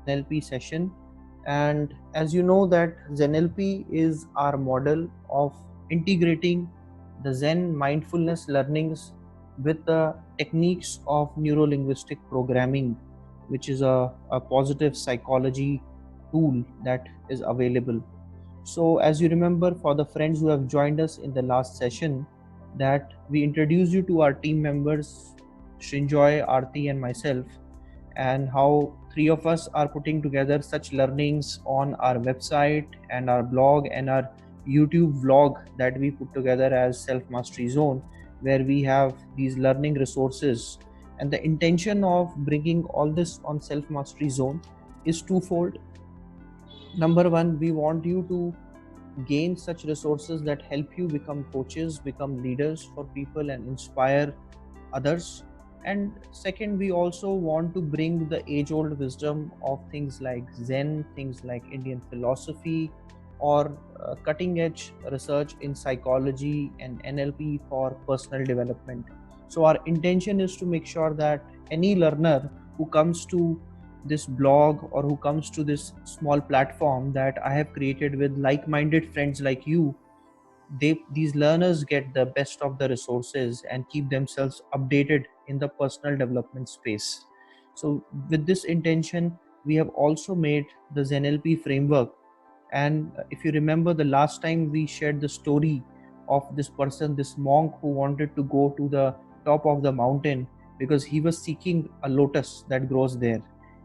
NLP session. And as you know that ZenLP is our model of integrating the Zen mindfulness learnings with the techniques of neuro-linguistic programming, which is a positive psychology tool that is available. So as you remember, for the friends who have joined us in the last session, that we introduced you to our team members, Srinjoy, Aarti and myself, and how three of us are putting together such learnings on our website and our blog and our YouTube vlog that we put together as Self Mastery Zone, where we have these learning resources. And the intention of bringing all this on Self Mastery Zone is twofold. Number one, we want you to gain such resources that help you become coaches, become leaders for people, and inspire others. And second, we also want to bring the age old wisdom of things like Zen, things like Indian philosophy, or cutting edge research in psychology and NLP for personal development. So, our intention is to make sure that any learner who comes to this blog or who comes to this small platform that I have created with like minded friends like you, these learners get the best of the resources and keep themselves updated in the personal development space. So with this intention, we have also made the ZenLP framework. And if you remember, the last time we shared the story of this person, this monk who wanted to go to the top of the mountain because he was seeking a lotus that grows there.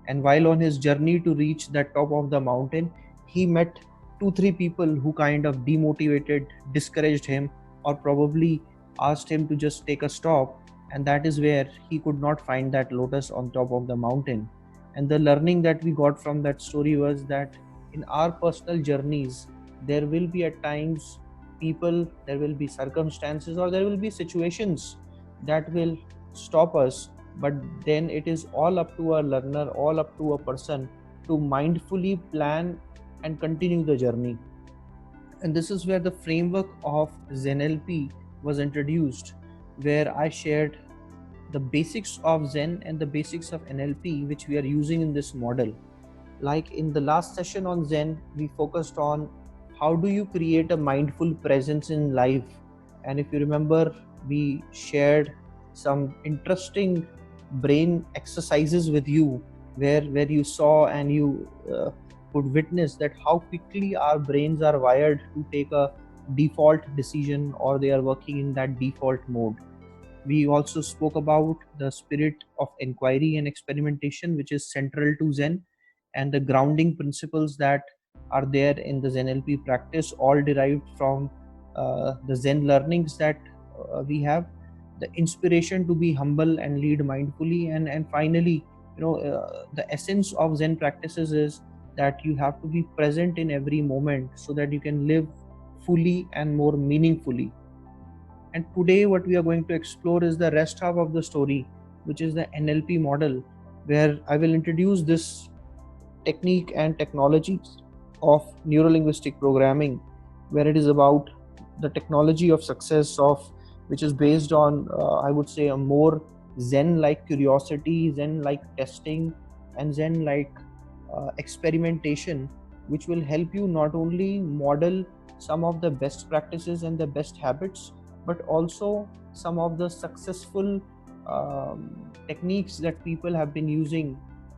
And while on his journey to reach that top of the mountain, he met 2 3 people who kind of demotivated, discouraged him, or probably asked him to just take a stop. And that is where he could not find that lotus on top of the mountain. And the learning that we got from that story was that in our personal journeys, there will be at times people, there will be circumstances, or there will be situations that will stop us. But then it is all up to a learner, all up to a person to mindfully plan and continue the journey. And this is where the framework of ZenLP was introduced, where I shared the basics of Zen and the basics of NLP, which we are using in this model. Like in the last session on Zen, we focused on how do you create a mindful presence in life. And if you remember, we shared some interesting brain exercises with you, where you saw and you could witness that how quickly our brains are wired to take a default decision, or they are working in that default mode. We also spoke about the spirit of inquiry and experimentation, which is central to Zen, and the grounding principles that are there in the ZenLP practice, all derived from the Zen learnings that we have. The inspiration to be humble and lead mindfully, and finally, the essence of Zen practices is that you have to be present in every moment so that you can live fully and more meaningfully. And today, what we are going to explore is the rest half of the story, which is the NLP model, where I will introduce this technique and technologies of neuro-linguistic programming, where it is about the technology of success, of which is based on, I would say, a more Zen-like curiosity, Zen-like testing, and Zen-like experimentation, which will help you not only model some of the best practices and the best habits, but also some of the successful techniques that people have been using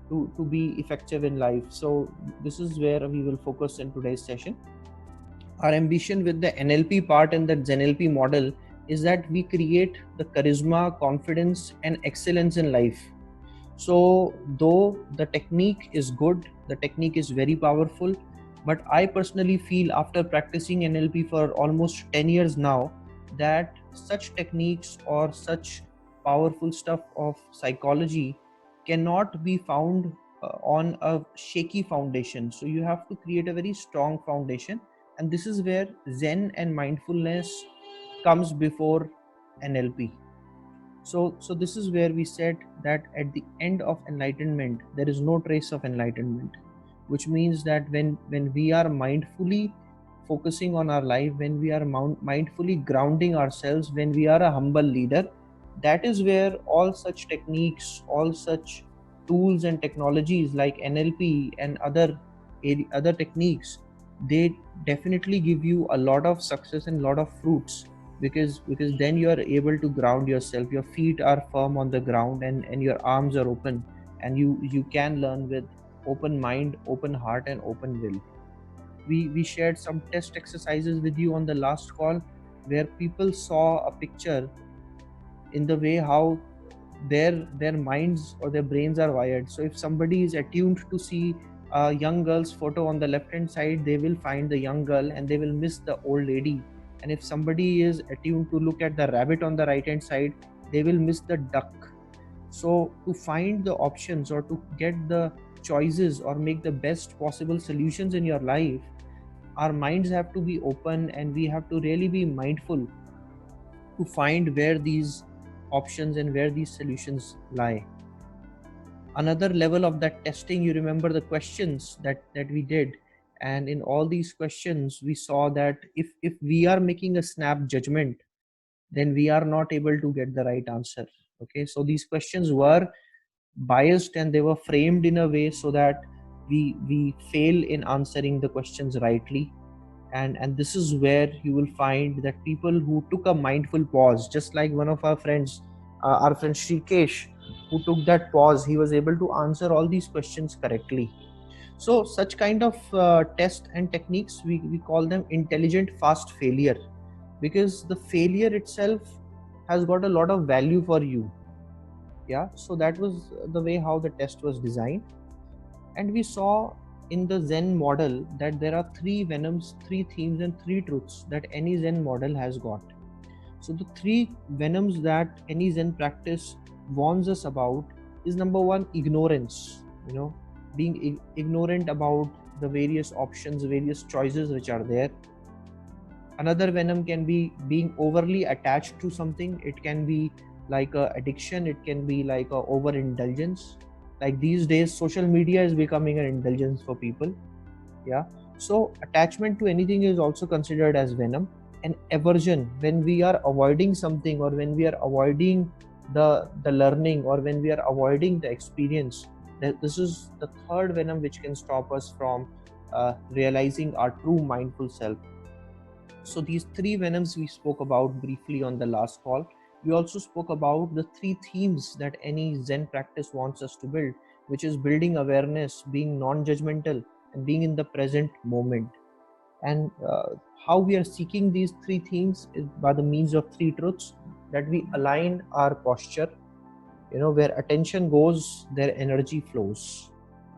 to be effective in life. So this is where we will focus in today's session. Our ambition with the NLP part and the ZenLP model is that we create the charisma, confidence, and excellence in life. So though the technique is good, the technique is very powerful, but I personally feel, after practicing NLP for almost 10 years now, that such techniques or such powerful stuff of psychology cannot be found on a shaky foundation. So you have to create a very strong foundation, and this is where Zen and mindfulness comes before NLP. So this is where we said that at the end of enlightenment, there is no trace of enlightenment, which means that when we are mindfully focusing on our life, when we are mindfully grounding ourselves, when we are a humble leader, that is where all such techniques, all such tools and technologies like NLP and other techniques, they definitely give you a lot of success and a lot of fruits, because then you are able to ground yourself, your feet are firm on the ground, and your arms are open, and you can learn with open mind, open heart, and open will. We shared some test exercises with you on the last call, where people saw a picture in the way how their minds or their brains are wired. So if somebody is attuned to see a young girl's photo on the left hand side, they will find the young girl and they will miss the old lady. And if somebody is attuned to look at the rabbit on the right hand side, they will miss the duck. So to find the options or to get the choices or make the best possible solutions in your life, our minds have to be open, and we have to really be mindful to find where these options and where these solutions lie. Another level of that testing, you remember the questions that we did, and in all these questions we saw that if we are making a snap judgment, then we are not able to get the right answer. Okay, so these questions were biased and they were framed in a way so that we fail in answering the questions rightly. And this is where you will find that people who took a mindful pause, just like one of our friend Shrikesh, who took that pause, he was able to answer all these questions correctly. So such kind of test and techniques, we call them intelligent fast failure, because the failure itself has got a lot of value for you. Yeah, so that was the way how the test was designed. And we saw in the Zen model that there are three venoms, three themes, and three truths that any Zen model has got. So the three venoms that any Zen practice warns us about is, number one, ignorance. Being ignorant about the various options, various choices which are there. Another venom can be being overly attached to something. It can be like a addiction, it can be like a overindulgence. Like these days social media is becoming an indulgence for people. Yeah, so attachment to anything is also considered as venom. And aversion, when we are avoiding something, or when we are avoiding the learning, or when we are avoiding the experience, this is the third venom which can stop us from realizing our true mindful self. So these three venoms we spoke about briefly on the last call. We also spoke about the three themes that any Zen practice wants us to build, which is building awareness, being non-judgmental, and being in the present moment. And how we are seeking these three themes is by the means of three truths: that we align our posture. Where attention goes, there energy flows.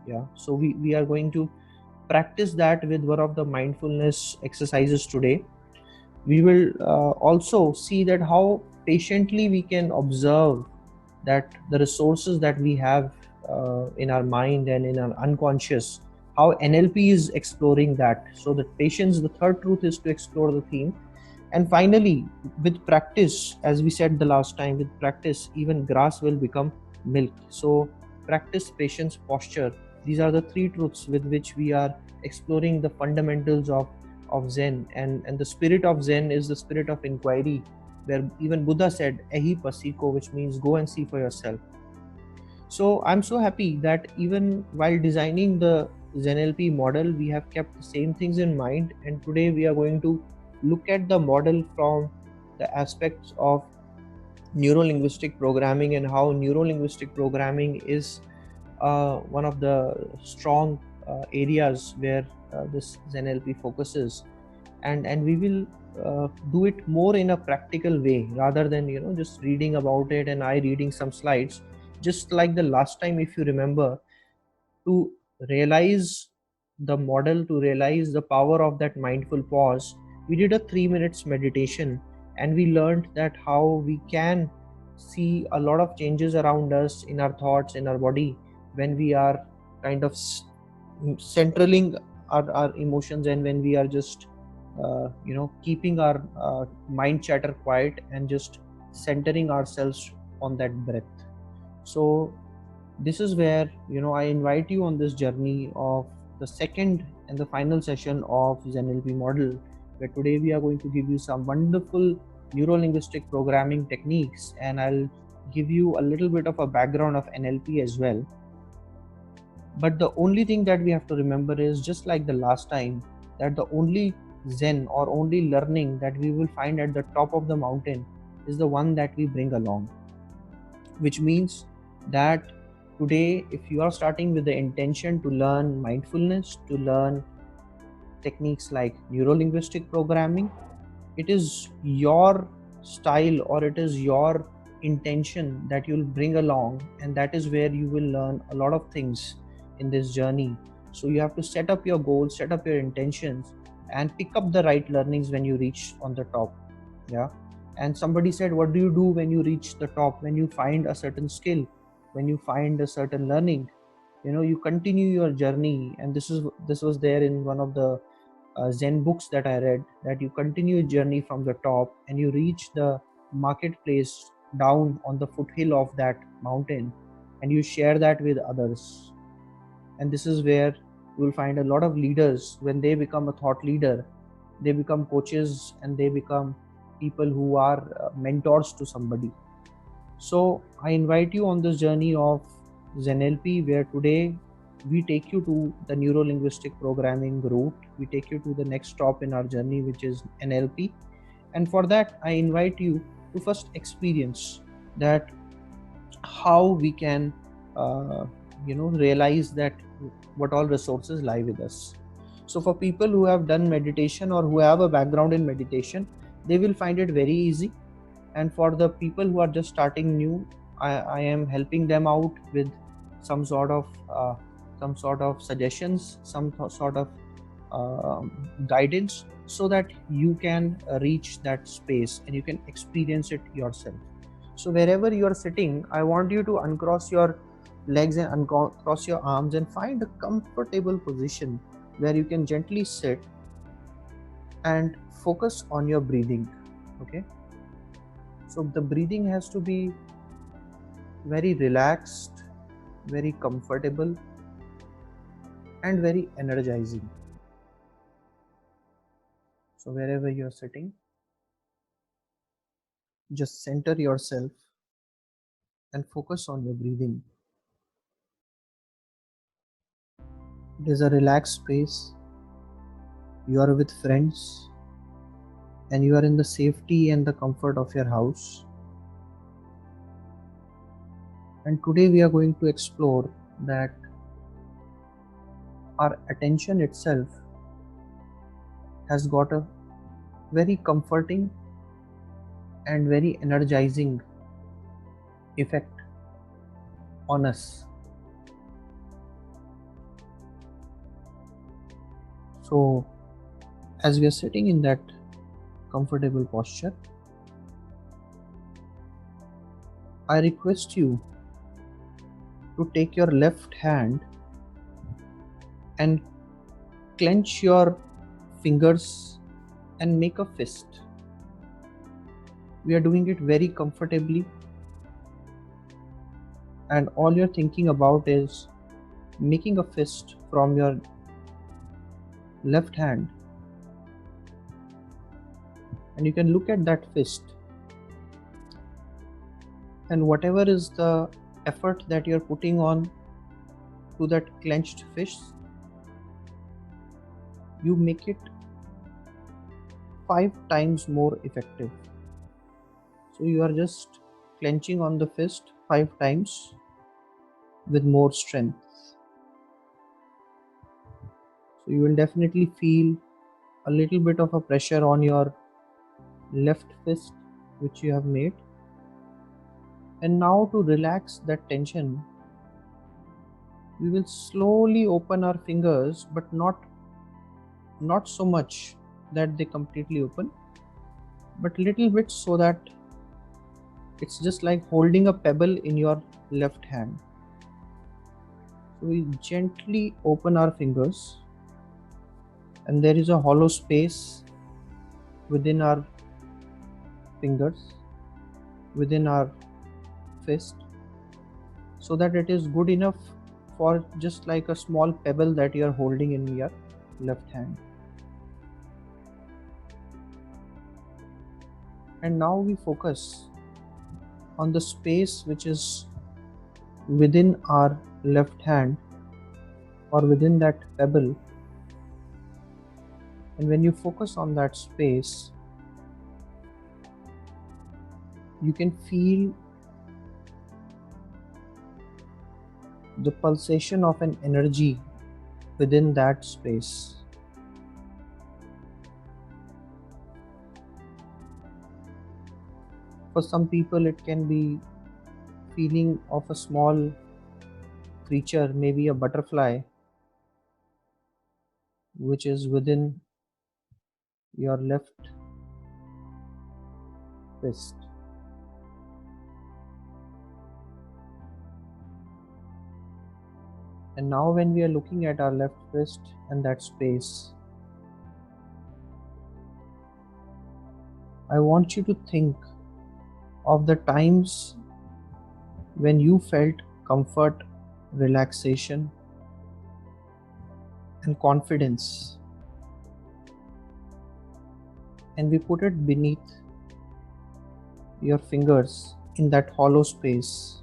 Yeah, so we are going to practice that with one of the mindfulness exercises today. We will also see that how patiently we can observe that the resources that we have in our mind and in our unconscious, how NLP is exploring that. So the patience, the third truth, is to explore the theme. And finally, with practice, as we said the last time, with practice even grass will become milk. So practice, patience, posture, these are the three truths with which we are exploring the fundamentals of Zen. And the spirit of Zen is the spirit of inquiry, where even Buddha said ehi pasiko, which means go and see for yourself. So I'm so happy that even while designing the Zen NLP model, we have kept the same things in mind. And today we are going to look at the model from the aspects of neuro-linguistic programming, and how neuro-linguistic programming is one of the strong areas where this Zen NLP focuses. And we will do it more in a practical way, rather than just reading about it and I reading some slides. Just like the last time, if you remember, to realize the model, to realize the power of that mindful pause, we did a 3 minutes meditation, and we learned that how we can see a lot of changes around us, in our thoughts, in our body, when we are kind of centraling our emotions, and when we are just keeping our mind chatter quiet and just centering ourselves on that breath. So this is where I invite you on this journey of the second and the final session of Zen NLP model, where today we are going to give you some wonderful neuro-linguistic programming techniques, and I'll give you a little bit of a background of NLP as well. But the only thing that we have to remember is, just like the last time, that the only Zen or only learning that we will find at the top of the mountain is the one that we bring along. Which means that today, if you are starting with the intention to learn mindfulness, to learn techniques like neuro-linguistic programming, it is your style or it is your intention that you'll bring along, and that is where you will learn a lot of things in this journey. So you have to set up your goals, set up your intentions, and pick up the right learnings when you reach on the top. Yeah. And somebody said, what do you do when you reach the top? When you find a certain skill, when you find a certain learning, you continue your journey. And this was there in one of the Zen books that I read, that you continue your journey from the top and you reach the marketplace down on the foothill of that mountain, and you share that with others. And this is where you will find a lot of leaders. When they become a thought leader, they become coaches and they become people who are mentors to somebody. So I invite you on this journey of Zen NLP, where today we take you to the neuro-linguistic programming route. We take you to the next stop in our journey, which is NLP. And for that, I invite you to first experience that how we can, realize that what all resources lie with us. So for people who have done meditation or who have a background in meditation, they will find it very easy. And for the people who are just starting new, I am helping them out with some sort of suggestions, some sort of guidance, so that you can reach that space and you can experience it yourself. So wherever you are sitting, I want you to uncross your legs and uncross your arms and find a comfortable position where you can gently sit and focus on your breathing. Okay. So the breathing has to be very relaxed, very comfortable, and very energizing. So wherever you're sitting, just center yourself and focus on your breathing. It is a relaxed space. You are with friends and you are in the safety and the comfort of your house. And today we are going to explore that our attention itself has got a very comforting and very energizing effect on us. So as we are sitting in that comfortable posture, I request you to take your left hand and clench your fingers and make a fist. We are doing it very comfortably, and all you're thinking about is making a fist from your left hand, and you can look at that fist, and whatever is the effort that you're putting on to that clenched fist, you make it 5 times more effective. So you are just clenching on the fist 5 times with more strength. So you will definitely feel a little bit of a pressure on your left fist which you have made. And now, to relax that tension, we will slowly open our fingers, but not so much that they completely open, but little bit, so that it's just like holding a pebble in your left hand. So we gently open our fingers, and there is a hollow space within our fingers, within our fist, so that it is good enough for just like a small pebble that you are holding in your left hand. And now we focus on the space which is within our left hand, or within that pebble, and when you focus on that space, you can feel the pulsation of an energy within that space. For some people, it can be feeling of a small creature, maybe a butterfly, which is within your left fist. And now when we are looking at our left fist and that space, I want you to think of the times when you felt comfort, relaxation, and confidence, and we put it beneath your fingers in that hollow space.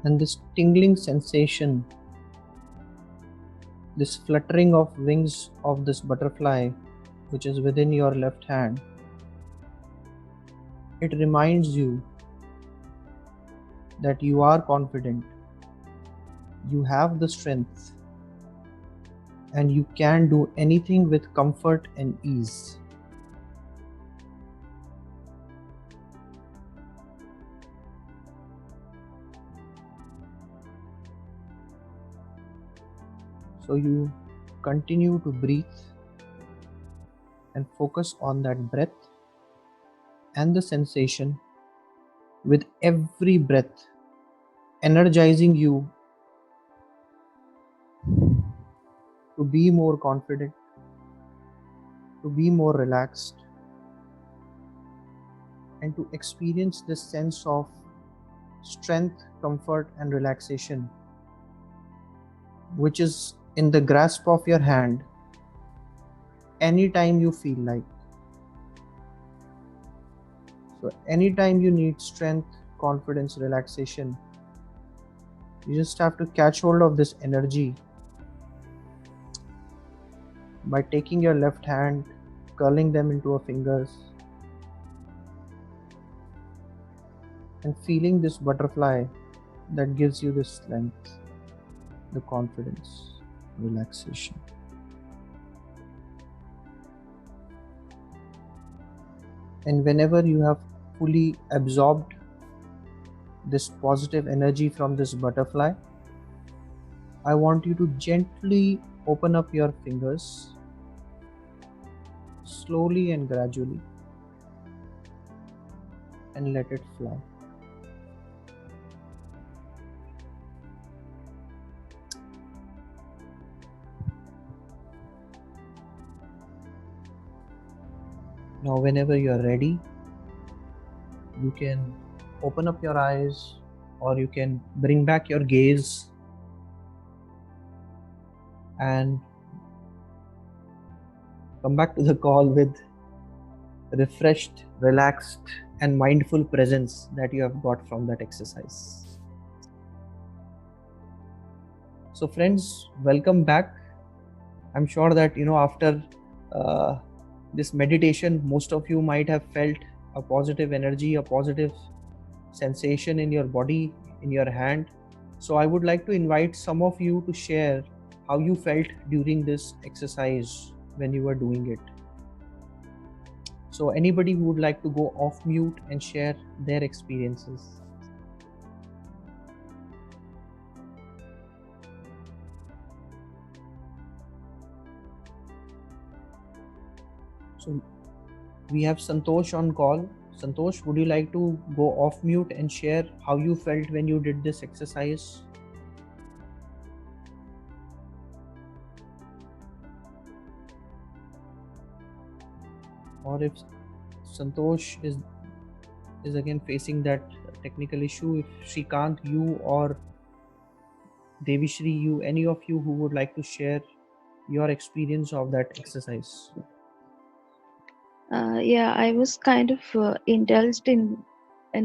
And this tingling sensation, this fluttering of wings of this butterfly, which is within your left hand, it reminds you that you are confident, you have the strength, and you can do anything with comfort and ease. So you continue to breathe and focus on that breath and the sensation with every breath, energizing you to be more confident, to be more relaxed, and to experience this sense of strength, comfort, and relaxation, which is in the grasp of your hand anytime you feel like. So, anytime you need strength, confidence, relaxation, you just have to catch hold of this energy by taking your left hand, curling them into your fingers, and feeling this butterfly that gives you the strength, the confidence, relaxation. And whenever you have fully absorbed this positive energy from this butterfly, I want you to gently open up your fingers, slowly and gradually, and let it fly. Now, whenever you are ready, you can open up your eyes, or you can bring back your gaze and come back to the call with refreshed, relaxed, and mindful presence that you have got from that exercise. So friends, welcome back. I'm sure that after this meditation, most of you might have felt a positive energy, a positive sensation in your body, in your hand. So I would like to invite some of you to share how you felt during this exercise when you were doing it. So anybody who would like to go off mute and share their experiences. So we have Santosh on call. Santosh, would you like to go off mute and share how you felt when you did this exercise? Or if Santosh is again facing that technical issue, if Shrikant, you or Devishri, you, any of you who would like to share your experience of that exercise. Yeah, I was kind of indulged in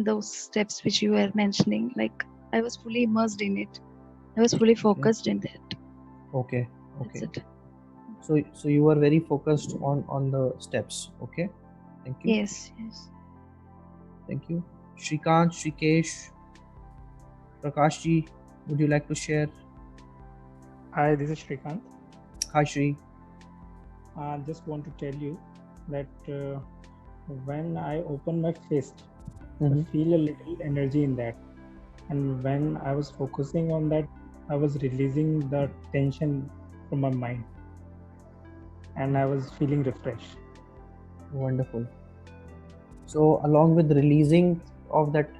those steps which you were mentioning. Like I was fully immersed in it. I was fully Okay. focused in that. Okay. That's Okay. it. So you were very focused on the steps. Okay. Thank you. Yes, yes. Thank you. Shrikant, Shrikesh, Prakash ji, would you like to share? Hi, this is Shrikant. Hi Shri. I just want to tell you that when I open my fist, I feel a little energy in that. And when I was focusing on that, I was releasing the tension from my mind and I was feeling refreshed. Wonderful. So along with releasing of that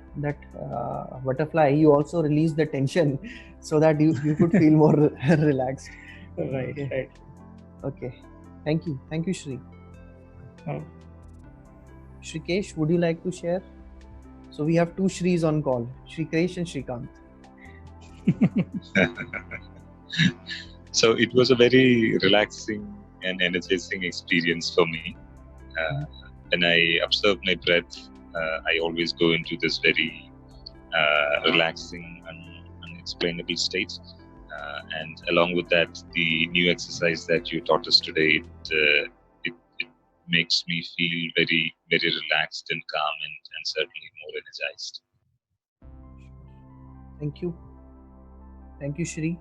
butterfly, you also release the tension so that you could feel more relaxed. Right, Okay. right. Okay. Thank you. Thank you, Shri. Oh. Shrikesh, would you like to share? So we have two Shris on call, Shrikesh and Shrikant. So it was a very relaxing and energizing experience for me. When I observe my breath, I always go into this very relaxing and unexplainable state. And along with that, the new exercise that you taught us today, it makes me feel very, very relaxed and calm and certainly more energized. Thank you. Thank you, Shri.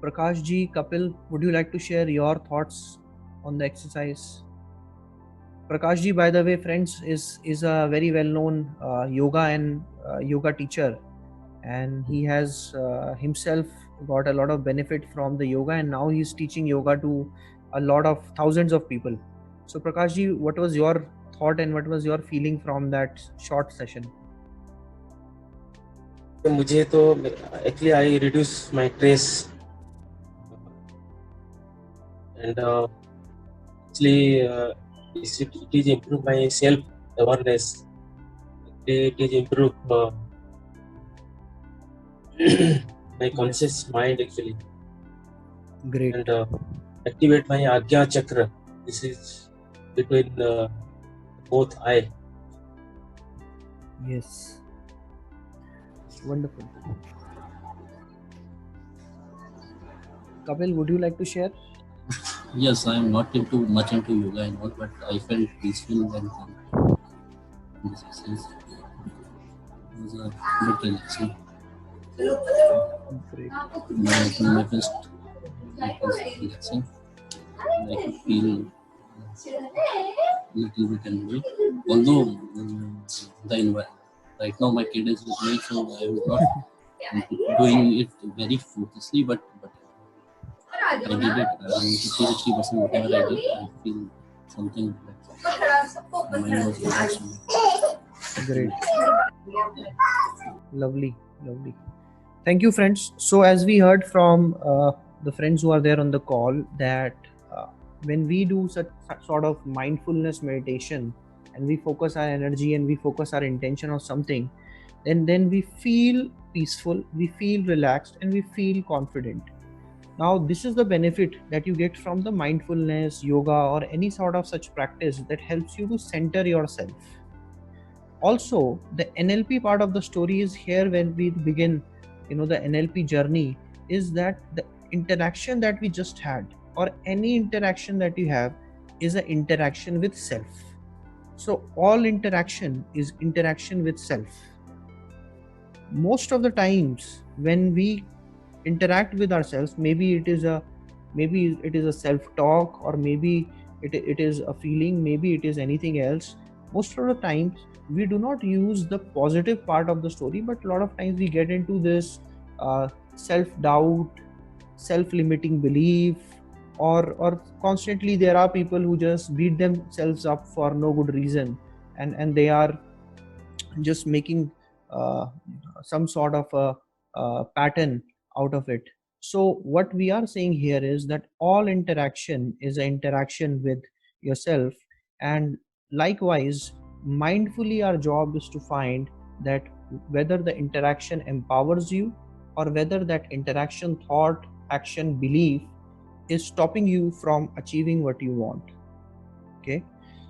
Prakash ji, Kapil, would you like to share your thoughts on the exercise? Prakash ji, by the way, friends, is a very well-known yoga and yoga teacher, and he has himself got a lot of benefit from the yoga, and now he's teaching yoga to a lot of thousands of people. So Prakash ji, what was your thought and what was your feeling from that short session? मुझे तो actually I reduce my stress and actually it is improve my self awareness. It is improve my conscious mind actually. Great. And activate my Agya chakra. This is between both eye. Yes. Wonderful. Kapil, would you like to share? Yes, I am not much into yoga and all, but I felt peaceful and calm. This exercise was a bit relaxing. Great. My fist it was relaxing. I could feel a little bit energy. Although right now my kid is with me, so I was not doing it very focusly, but I did it 50-60% whatever I did. I feel something like my mind was relaxing. Great. Lovely. Thank you, friends. So as we heard from the friends who are there on the call, that when we do such sort of mindfulness meditation and we focus our energy and we focus our intention on something, then we feel peaceful, we feel relaxed, and we feel confident. Now, this is the benefit that you get from the mindfulness, yoga, or any sort of such practice that helps you to center yourself. Also, the NLP part of the story is here when we begin, the NLP journey, is that the interaction that we just had, or any interaction that you have, is an interaction with self. So all interaction is interaction with self. Most of the times when we interact with ourselves, maybe it is a self-talk, or maybe it is a feeling, maybe it is anything else. Most of the times we do not use the positive part of the story, but a lot of times we get into this self-doubt, self-limiting belief, or constantly there are people who just beat themselves up for no good reason, and they are just making some sort of a pattern out of it. So what we are saying here is that all interaction is an interaction with yourself, and likewise, mindfully our job is to find that whether the interaction empowers you, or whether that interaction, thought, action, belief is stopping you from achieving what you want. Okay.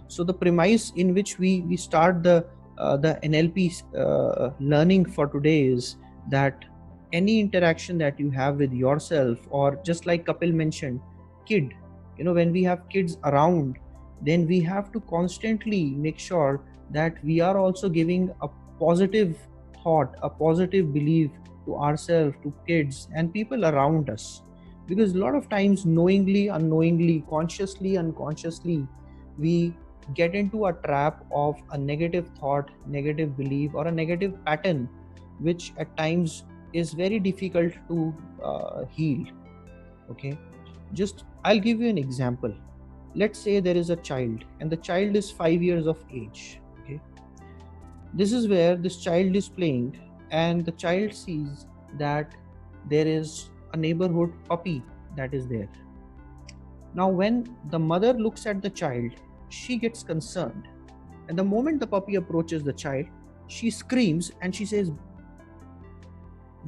So the premise in which we start the NLP learning for today is that any interaction that you have with yourself, or just like Kapil mentioned, kid, when we have kids around, then we have to constantly make sure that we are also giving a positive thought, a positive belief to ourselves, to kids and people around us. Because a lot of times, knowingly, unknowingly, consciously, unconsciously, we get into a trap of a negative thought, negative belief, or a negative pattern, which at times is very difficult to heal. Okay, just I'll give you an example. Let's say there is a child, and the child is 5 years of age. Okay, this is where this child is playing, and the child sees that there is a neighborhood puppy that is there. Now when the mother looks at the child, she gets concerned, and the moment the puppy approaches the child, she screams and she says,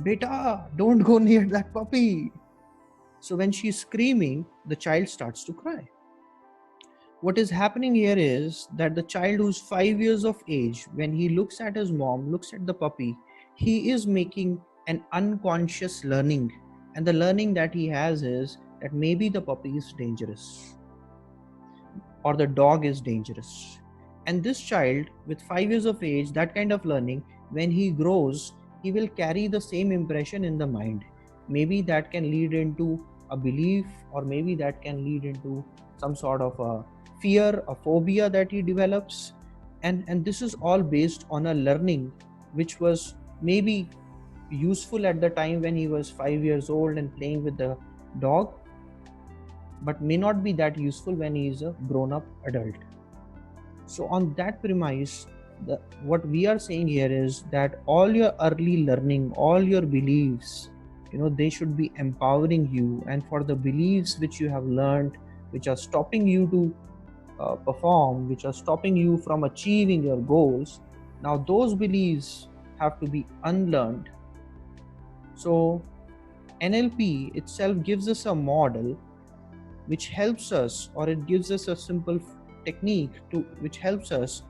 "Beta, don't go near that puppy." So when she's screaming, the child starts to cry. What is happening here is that the child who's 5 years of age, when he looks at his mom, looks at the puppy, he is making an unconscious learning. And the learning that he has is that maybe the puppy is dangerous or the dog is dangerous. And this child with 5 years of age, that kind of learning, when he grows, he will carry the same impression in the mind. Maybe that can lead into a belief, or maybe that can lead into some sort of a fear, a phobia that he develops. And this is all based on a learning which was maybe useful at the time when he was 5 years old and playing with the dog, but may not be that useful when he is a grown-up adult. So on that premise, what we are saying here is that all your early learning, all your beliefs, they should be empowering you. And for the beliefs which you have learned, which are stopping you to perform, which are stopping you from achieving your goals, now those beliefs have to be unlearned. So NLP itself gives us a model which helps us, or it gives us a simple technique which helps us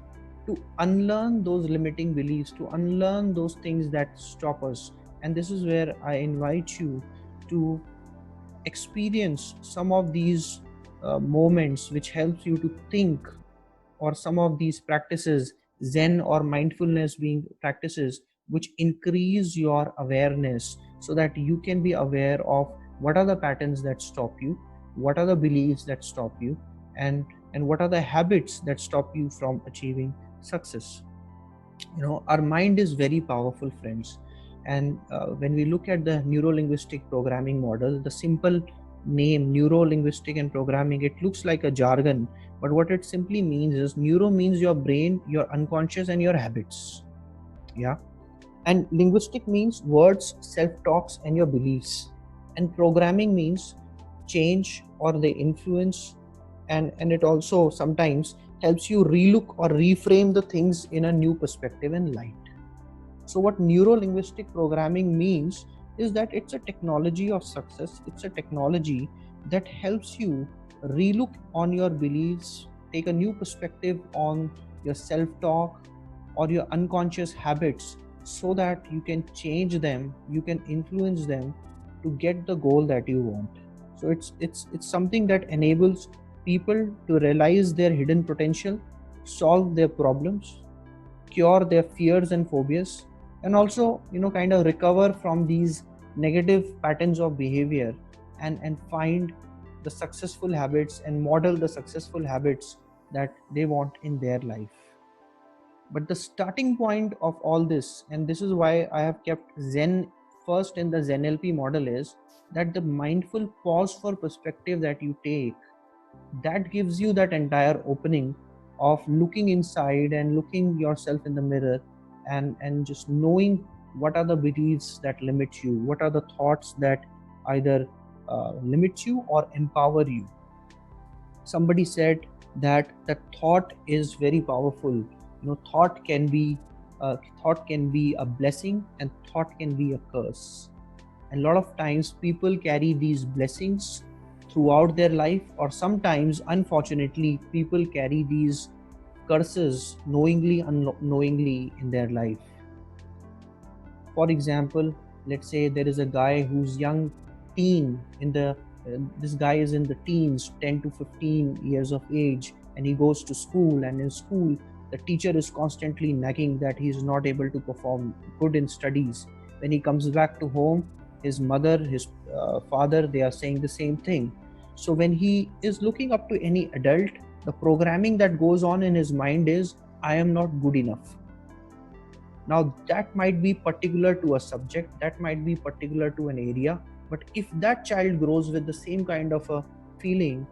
to unlearn those limiting beliefs, to unlearn those things that stop us. And this is where I invite you to experience some of these moments which helps you to think, or some of these practices, Zen or mindfulness being practices which increase your awareness, so that you can be aware of what are the patterns that stop you, what are the beliefs that stop you, and what are the habits that stop you from achieving success. Our mind is very powerful, friends. And when we look at the neuro-linguistic programming model, the simple name neuro-linguistic and programming, it looks like a jargon, but what it simply means is neuro means your brain, your unconscious, and your habits. Yeah. And linguistic means words, self-talks, and your beliefs. And programming means change or the influence, and it also sometimes helps you relook or reframe the things in a new perspective and light. So what neuro-linguistic programming means is that it's a technology of success. It's a technology that helps you relook on your beliefs, take a new perspective on your self-talk or your unconscious habits, so that you can change them, you can influence them to get the goal that you want. So it's something that enables people to realize their hidden potential, solve their problems, cure their fears and phobias, and also kind of recover from these negative patterns of behavior, and find the successful habits and model the successful habits that they want in their life. But the starting point of all this, and this is why I have kept Zen first in the Zen NLP model, is that the mindful pause for perspective that you take, that gives you that entire opening of looking inside and looking yourself in the mirror, and just knowing what are the beliefs that limit you, what are the thoughts that either limit you or empower you. Somebody said that the thought is very powerful. Thought can be a blessing, and thought can be a curse. And a lot of times people carry these blessings throughout their life, or sometimes unfortunately people carry these curses knowingly, unknowingly in their life. For example, let's say there is a guy who's young teen this guy is in the teens, 10 to 15 years of age, and he goes to school, and in school the teacher is constantly nagging that he is not able to perform good in studies. When he comes back to home, his mother, his father, they are saying the same thing. So when he is looking up to any adult, the programming that goes on in his mind is, I am not good enough. Now that might be particular to a subject, that might be particular to an area, but if that child grows with the same kind of a feeling,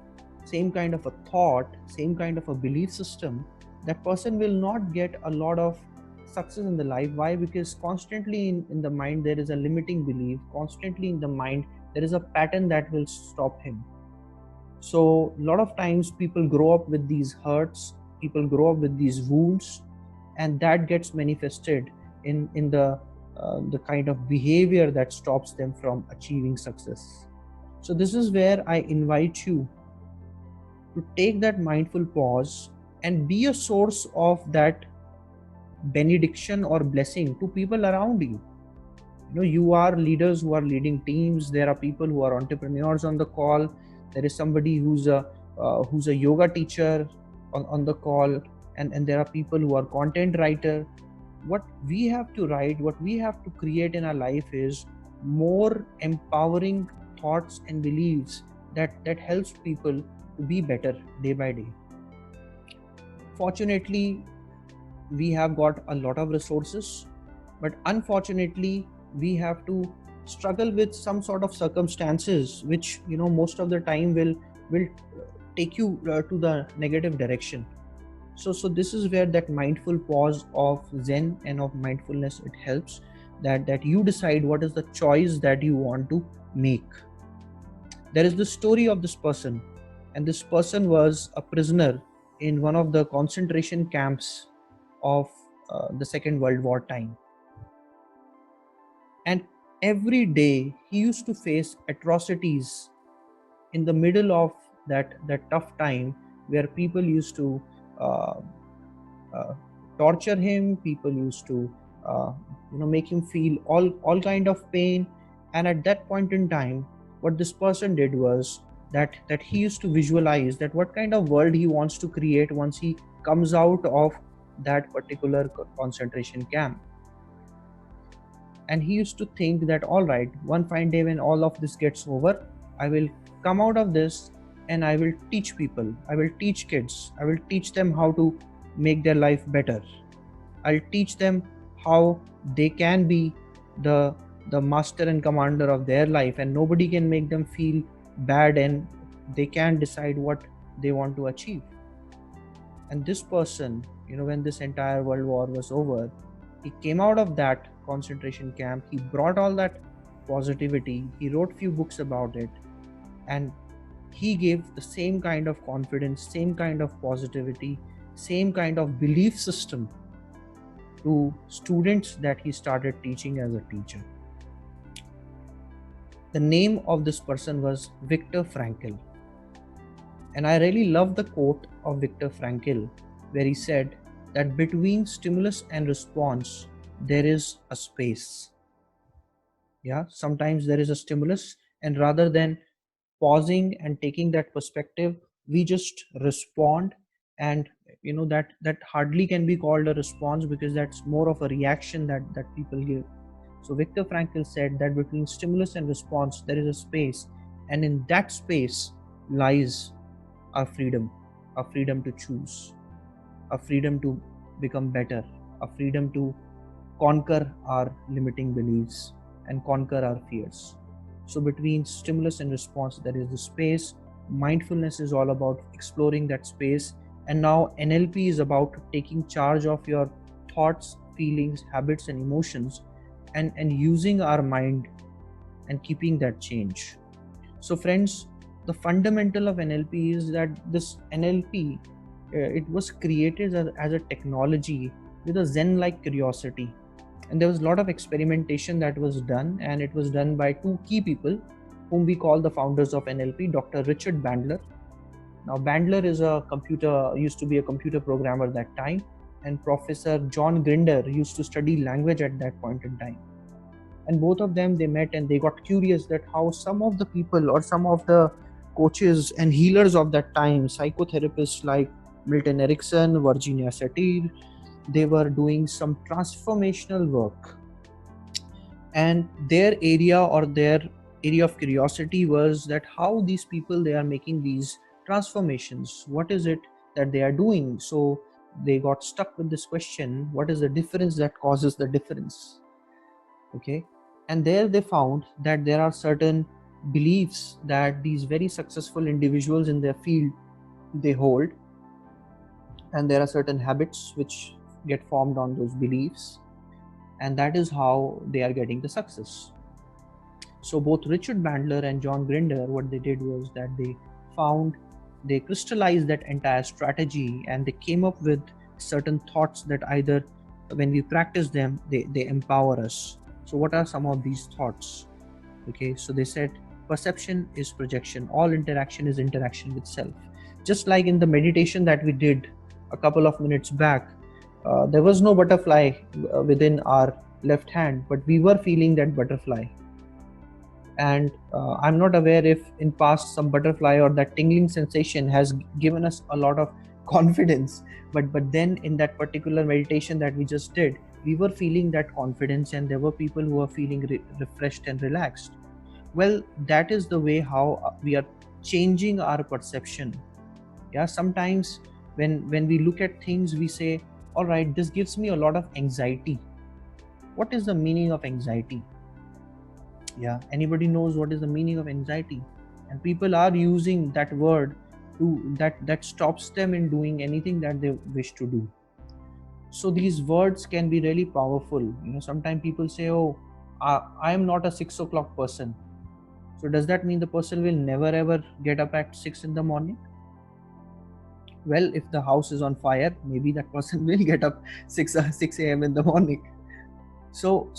same kind of a thought, same kind of a belief system, that person will not get a lot of success in the life. Why? Because constantly in the mind there is a limiting belief, constantly in the mind there is a pattern that will stop him. So a lot of times people grow up with these hurts, people grow up with these wounds, and that gets manifested in the kind of behavior that stops them from achieving success. So this is where I invite you to take that mindful pause and be a source of that benediction or blessing to people around you. You know, you are leaders who are leading teams. There are people who are entrepreneurs on the call. There is somebody who's a yoga teacher on the call, and there are people who are content writer. What we have to write, what we have to create in our life is more empowering thoughts and beliefs that helps people to be better day by day. Fortunately, we have got a lot of resources, but unfortunately we have to struggle with some sort of circumstances which, you know, most of the time will take you to the negative direction. So this is where that mindful pause of Zen and of mindfulness, it helps that you decide what is the choice that you want to make. There is the story of this person, and this person was a prisoner in one of the concentration camps of the Second World War time. And every day he used to face atrocities in the middle of that tough time, where people used to torture him, people used to make him feel all kind of pain. And at that point in time, what this person did was that he used to visualize that what kind of world he wants to create once he comes out of that particular concentration camp. And he used to think that, all right, one fine day when all of this gets over, I will come out of this and I will teach people, I will teach kids, I will teach them how to make their life better. I'll teach them how they can be the master and commander of their life, and nobody can make them feel bad, and they can decide what they want to achieve. And this person, when this entire world war was over, he came out of that concentration camp, he brought all that positivity, he wrote few books about it, and he gave the same kind of confidence, same kind of positivity, same kind of belief system to students that he started teaching as a teacher. The name of this person was Viktor Frankl. And I really love the quote of Viktor Frankl, where he said that between stimulus and response, there is a space. Yeah, sometimes there is a stimulus, and rather than pausing and taking that perspective, we just respond. And that hardly can be called a response, because that's more of a reaction that people give. So Viktor Frankl said that between stimulus and response, there is a space, and in that space lies our freedom to choose, a freedom to become better, a freedom to conquer our limiting beliefs and conquer our fears. So between stimulus and response, there is the space. Mindfulness is all about exploring that space. And now NLP is about taking charge of your thoughts, feelings, habits, and emotions, and using our mind and keeping that change. So friends, the fundamental of NLP is that this NLP, it was created as a technology with a Zen-like curiosity. And there was a lot of experimentation that was done, and it was done by two key people whom we call the founders of NLP, Dr. Richard Bandler. Now Bandler used to be a computer programmer that time, and Professor John Grinder used to study language at that point in time. And both of them, they met and they got curious that how some of the people or some of the coaches and healers of that time, psychotherapists like Milton Erickson, Virginia Satir, they were doing some transformational work. And their area of curiosity was that how these people, they are making these transformations. What is it that they are doing? So they got stuck with this question, what is the difference that causes the difference? Okay. And there they found that there are certain beliefs that these very successful individuals in their field, they hold, and there are certain habits which get formed on those beliefs, and that is how they are getting the success. So both Richard Bandler and John Grinder, what they did was that they crystallized that entire strategy, and they came up with certain thoughts that either when we practice them, they empower us. So what are some of these thoughts? Okay, so they said perception is projection, all interaction is interaction with self. Just like in the meditation that we did a couple of minutes back, there was no butterfly within our left hand, but we were feeling that butterfly. And I'm not aware if in past some butterfly or that tingling sensation has given us a lot of confidence, but then in that particular meditation that we just did, we were feeling that confidence, and there were people who were feeling refreshed and relaxed. Well, that is the way how we are changing our perception. Yeah, sometimes when we look at things, we say, all right, this gives me a lot of anxiety. What is the meaning of anxiety? Yeah, anybody knows what is the meaning of anxiety? And people are using that word to that stops them in doing anything that they wish to do. So these words can be really powerful. Sometimes people say, oh, I am not a 6 o'clock person. So does that mean the person will never ever get up at 6 in the morning? Well, if the house is on fire, maybe that person will get up 6 a.m. in the morning. So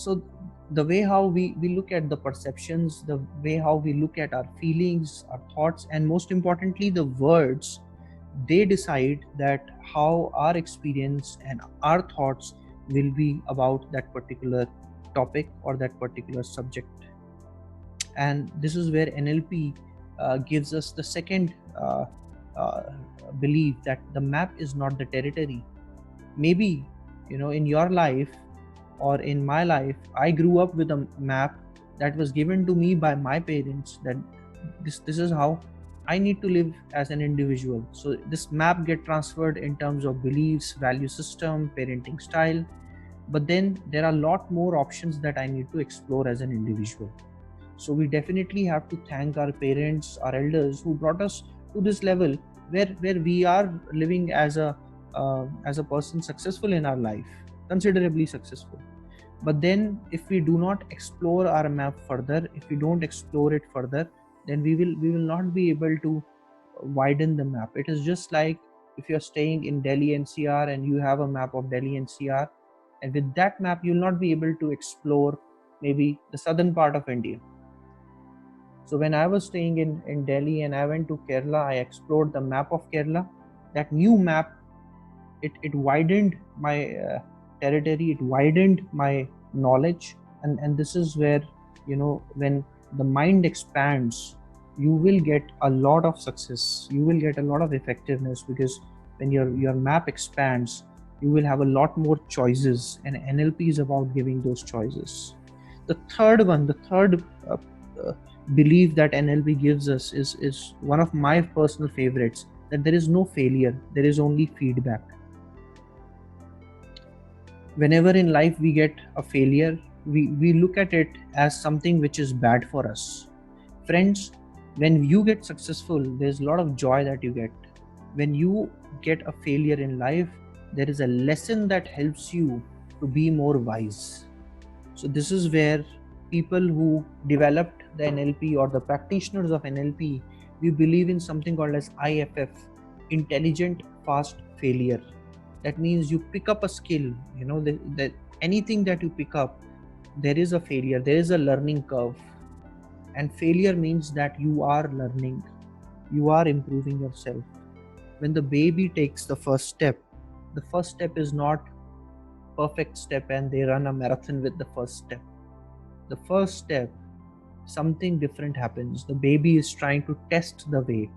the way how we look at the perceptions, the way how we look at our feelings, our thoughts, and most importantly, the words, they decide that how our experience and our thoughts will be about that particular topic or that particular subject. And this is where NLP gives us the second belief, that the map is not the territory. Maybe, in your life or in my life, I grew up with a map that was given to me by my parents, that this is how I need to live as an individual. So this map get transferred in terms of beliefs, value system, parenting style, but then there are a lot more options that I need to explore as an individual. So we definitely have to thank our parents, our elders, who brought us to this level where we are living as a person successful in our life, considerably successful. But then if we do not explore our map further, if we don't explore it further, then we will not be able to widen the map. It is just like if you're staying in Delhi NCR and you have a map of Delhi NCR, and with that map you'll not be able to explore maybe the southern part of India. So when I was staying in Delhi and I went to Kerala, I explored the map of Kerala. That new map, it widened my territory, it widened my knowledge, and this is where, when the mind expands, you will get a lot of success, you will get a lot of effectiveness, because when your map expands, you will have a lot more choices, and NLP is about giving those choices. The third belief that NLP gives us is one of my personal favorites, that there is no failure, there is only feedback. Whenever in life we get a failure, we look at it as something which is bad for us. Friends, when you get successful, there's a lot of joy that you get. When you get a failure in life, there is a lesson that helps you to be more wise. So this is where people who developed the NLP or the practitioners of NLP, we believe in something called as IFF, intelligent fast failure. That means you pick up a skill, that anything that you pick up, there is a failure, there is a learning curve. And failure means that you are learning, you are improving yourself. when the baby takes the first step is not perfect step and they run a marathon with the first step. The first step, something different happens. The baby is trying to test the weight.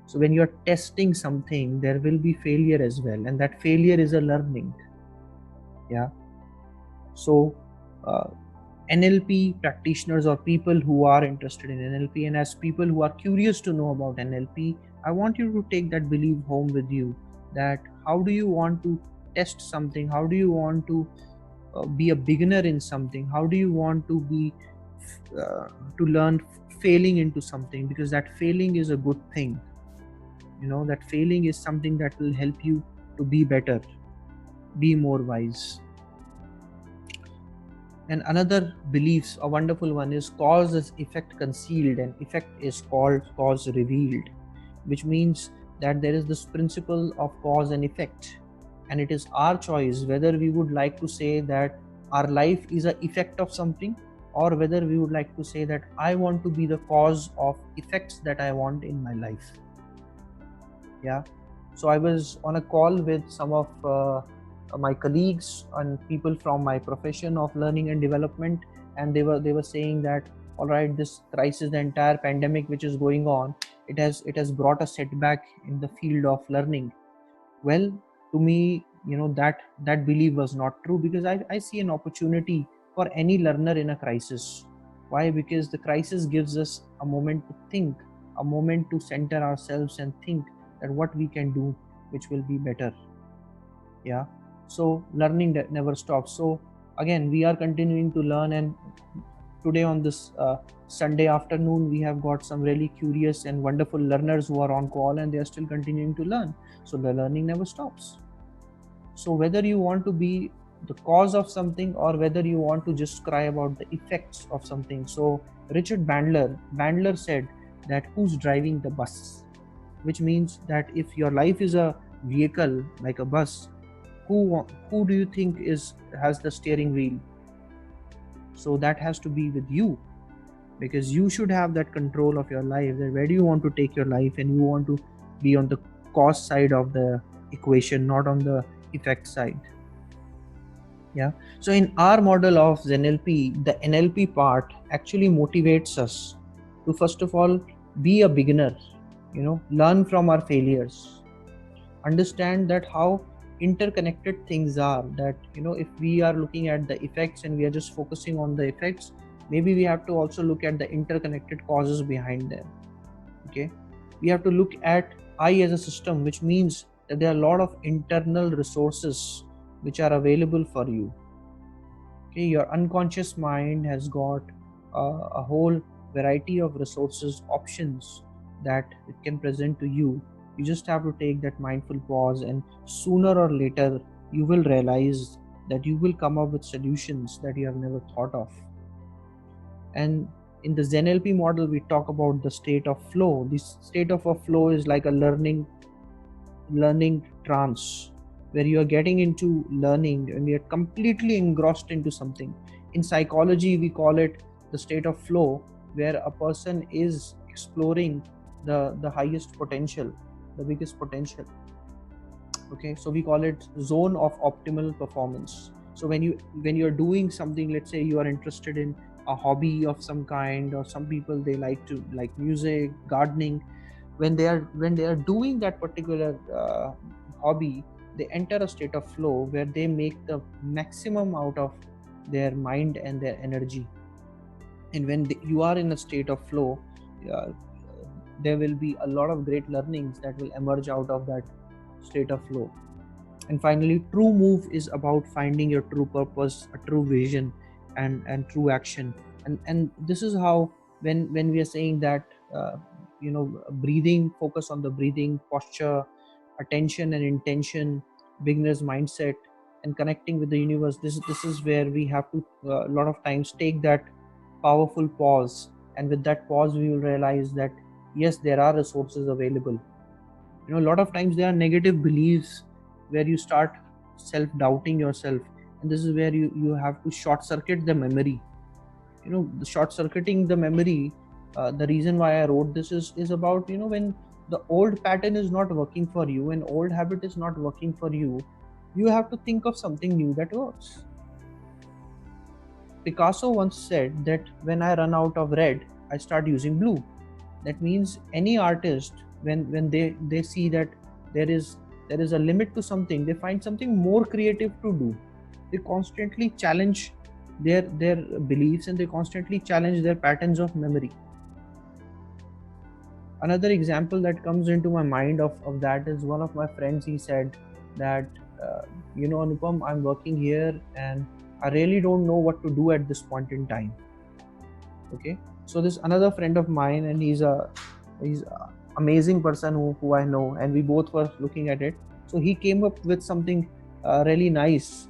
So when you're testing something, there will be failure as well, and that failure is a learning. Yeah. So NLP practitioners or people who are interested in NLP, and as people who are curious to know about NLP, I want you to take that belief home with you, that how do you want to test something? How do you want to be a beginner in something? How do you want to be to learn failing into something? Because that failing is a good thing. That failing is something that will help you to be better, be more wise. And another beliefs, a wonderful one, is cause is effect concealed and effect is called cause revealed, which means that there is this principle of cause and effect, and it is our choice whether we would like to say that our life is an effect of something, or whether we would like to say that I want to be the cause of effects that I want in my life. Yeah. So I was on a call with some of my colleagues and people from my profession of learning and development, and they were saying that, all right, this crisis, the entire pandemic which is going on, it has brought a setback in the field of learning. Well, to me, that belief was not true, because I see an opportunity for any learner in a crisis. Why? Because the crisis gives us a moment to think, a moment to center ourselves and think that what we can do which will be better. Yeah. So learning that never stops. So again, we are continuing to learn, and today on this Sunday afternoon, we have got some really curious and wonderful learners who are on call, and they are still continuing to learn. So the learning never stops. So whether you want to be the cause of something, or whether you want to just cry about the effects of something. So Richard Bandler said that who's driving the bus, which means that if your life is a vehicle like a bus, who do you think has the steering wheel? So that has to be with you, because you should have that control of your life, that where do you want to take your life, and you want to be on the cause side of the equation, not on the effect side. Yeah. So in our model of ZenLP, the NLP part actually motivates us to, first of all, be a beginner, learn from our failures, understand that how interconnected things are, that if we are looking at the effects and we are just focusing on the effects, maybe we have to also look at the interconnected causes behind them. Okay. We have to look at I as a system, which means that there are a lot of internal resources which are available for you. Okay. Your unconscious mind has got a whole variety of resources, options that it can present to you. You just have to take that mindful pause, and sooner or later you will realize that you will come up with solutions that you have never thought of. And in the ZenLP model, we talk about the state of flow. This state of a flow is like a learning trance, where you are getting into learning and you're completely engrossed into something. In psychology, we call it the state of flow, where a person is exploring the highest potential, the biggest potential. Okay. So we call it zone of optimal performance. So when you're doing something, let's say you are interested in a hobby of some kind, or some people, they like music, gardening. When they are doing that particular hobby, they enter a state of flow where they make the maximum out of their mind and their energy. And when you are in a state of flow, there will be a lot of great learnings that will emerge out of that state of flow. And finally, true move is about finding your true purpose, a true vision, and true action. And this is how, when we are saying that breathing, focus on the breathing, posture, attention and intention, beginner's mindset, and connecting with the universe, this is where we have to a lot of times take that powerful pause, and with that pause we will realize that yes, there are resources available. A lot of times there are negative beliefs where you start self-doubting yourself, and this is where you have to short circuit the memory. The short circuiting the memory, the reason why I wrote this is about when the old pattern is not working for you, an old habit is not working for you, you have to think of something new that works. Picasso once said that when I run out of red, I start using blue. That means any artist, when they see that there is a limit to something, they find something more creative to do. They constantly challenge their beliefs, and they constantly challenge their patterns of memory. Another example that comes into my mind of that is one of my friends. He said that Anupam, I'm working here and I really don't know what to do at this point in time. Okay, so this another friend of mine, and he's a amazing person who I know, and we both were looking at it. So he came up with something really nice,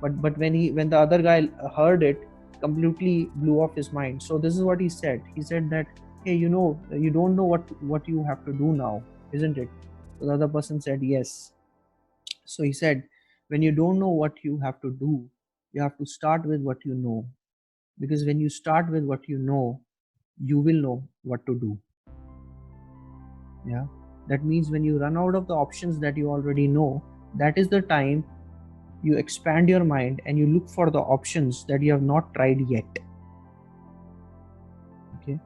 but when the other guy heard it, completely blew off his mind. So this is what he said. He said that, hey, you don't know what you have to do now, isn't it? So the other person said yes. So he said, when you don't know what you have to do, you have to start with what you know, because when you start with what you know, you will know what to do. Yeah, that means when you run out of the options that you already know, that is the time you expand your mind and you look for the options that you have not tried yet. Okay,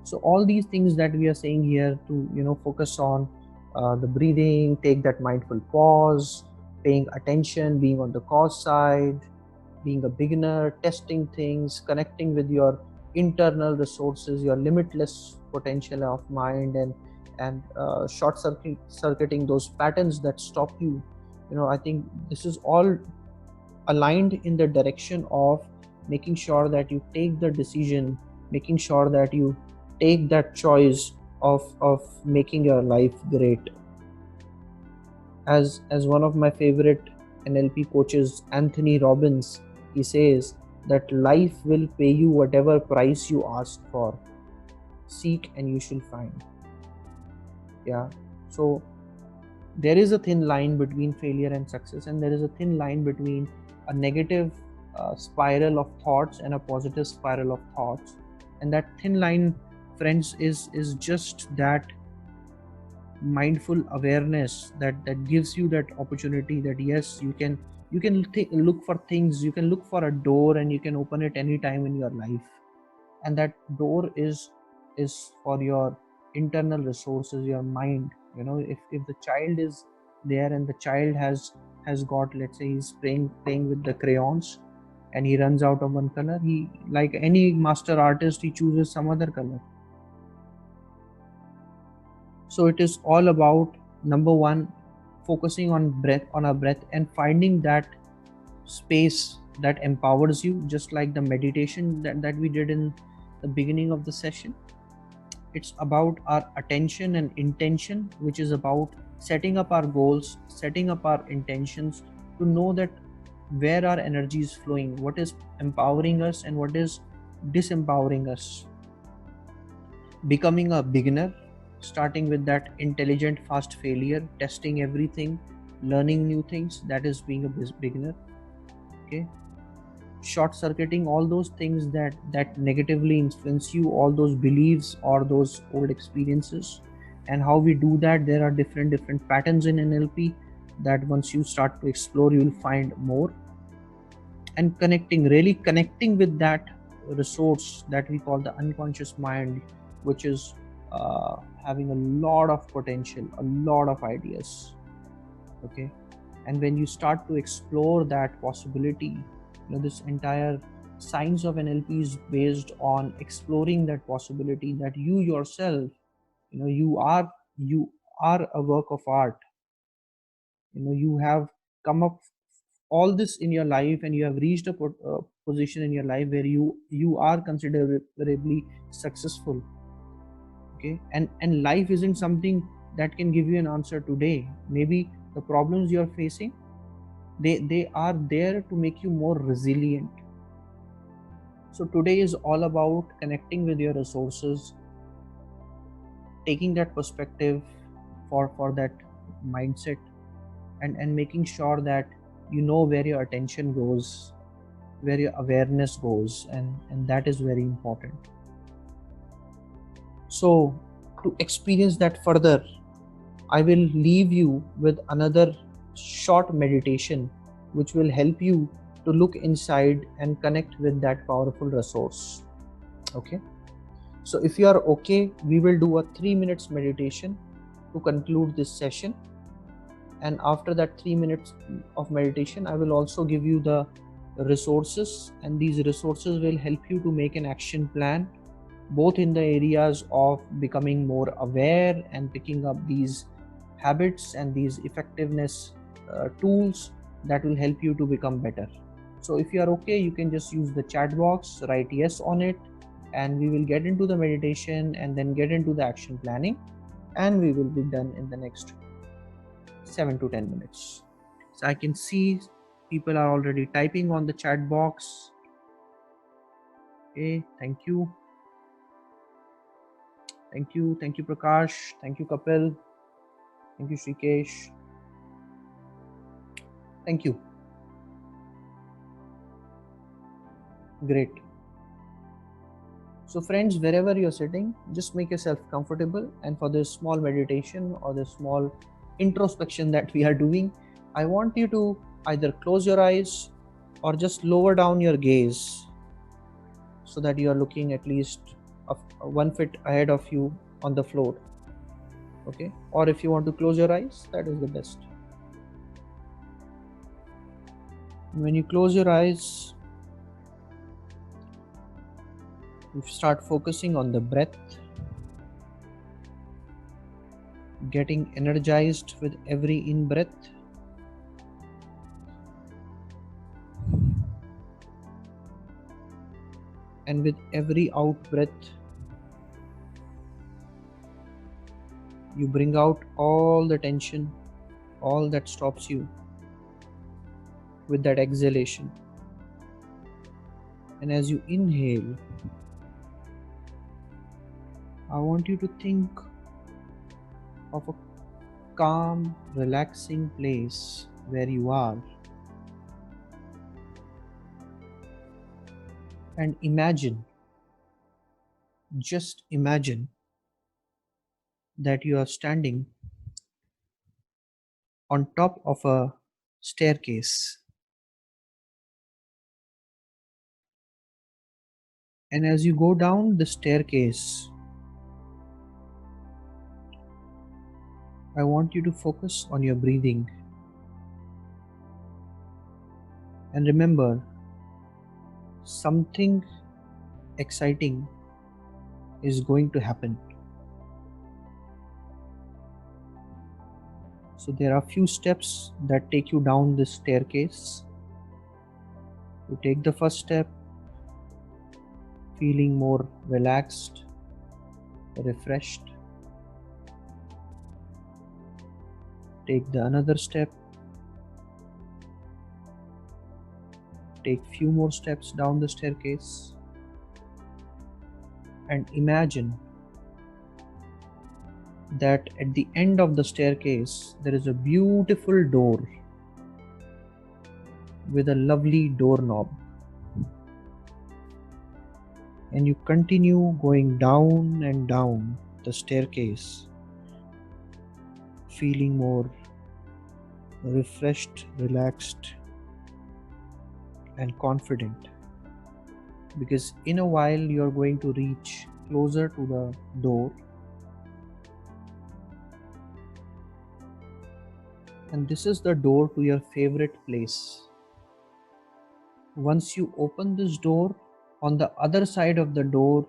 so all these things that we are saying here, to focus on the breathing, take that mindful pause, paying attention, being on the cause side, being a beginner, testing things, connecting with your internal resources, your limitless potential of mind, and short circuiting those patterns that stop you. I think this is all aligned in the direction of making sure that you take the decision, making sure that you take that choice of making your life great. As one of my favorite NLP coaches, Anthony Robbins, he says that life will pay you whatever price you ask for. Seek and you shall find. Yeah. So there is a thin line between failure and success, and there is a thin line between a negative spiral of thoughts and a positive spiral of thoughts. And that thin line, friends, is just that mindful awareness that gives you that opportunity that yes, you can look for things, you can look for a door and you can open it anytime in your life. And that door is for your internal resources, your mind. If the child is there and the child has got, let's say, he's playing with the crayons and he runs out of one color, he, like any master artist, he chooses some other color. So it is all about, number one, focusing on our breath and finding that space that empowers you, just like the meditation that we did in the beginning of the session. It's about our attention and intention, which is about setting up our goals, setting up our intentions, to know that where our energy is flowing, what is empowering us and what is disempowering us. Becoming a beginner, starting with that intelligent fast failure, testing everything, learning new things, that is being a beginner. Okay, short circuiting all those things that negatively influence you, all those beliefs or those old experiences. And how we do that, there are different patterns in NLP that once you start to explore, you will find more. And really connecting with that resource that we call the unconscious mind, which is having a lot of potential, a lot of ideas. Okay, and when you start to explore that possibility, this entire science of NLP is based on exploring that possibility, that you yourself, you are a work of art. You have come up all this in your life, and you have reached a position in your life where you are considerably successful. Okay, and life isn't something that can give you an answer today. Maybe the problems you're facing, they are there to make you more resilient. So today is all about connecting with your resources, taking that perspective for that mindset, and making sure that you know where your attention goes, where your awareness goes, and that is very important. So to experience that further, I will leave you with another short meditation which will help you to look inside and connect with that powerful resource. Okay, so if you are okay, we will do a 3 minutes meditation to conclude this session, and after that 3 minutes of meditation I will also give you the resources, and these resources will help you to make an action plan both in the areas of becoming more aware and picking up these habits and these effectiveness tools that will help you to become better. So if you are okay, you can just use the chat box, write yes on it, and we will get into the meditation and then get into the action planning, and we will be done in the next 7 to 10 minutes. So I can see people are already typing on the chat box. Okay, thank you. Thank you Prakash, thank you Kapil, thank you Shrikesh, thank you. Great. So friends, wherever you're sitting, just make yourself comfortable, and for this small meditation or this small introspection that we are doing, I want you to either close your eyes or just lower down your gaze so that you are looking at least 1 foot ahead of you on the floor. Okay, or if you want to close your eyes, that is the best. When you close your eyes, you start focusing on the breath, getting energized with every in-breath, and with every out-breath, you bring out all the tension, all that stops you with that exhalation. And as you inhale, I want you to think of a calm, relaxing place where you are, and imagine, just imagine that you are standing on top of a staircase, and as you go down the staircase, I want you to focus on your breathing, and remember, something exciting is going to happen. So there are few steps that take you down this staircase. You take the first step, feeling more relaxed, refreshed. Take the another step. Take few more steps down the staircase, and imagine that at the end of the staircase there is a beautiful door with a lovely doorknob, and you continue going down and down the staircase, feeling more refreshed, relaxed, and confident, because in a while you are going to reach closer to the door, and this is the door to your favorite place. Once you open this door, on the other side of the door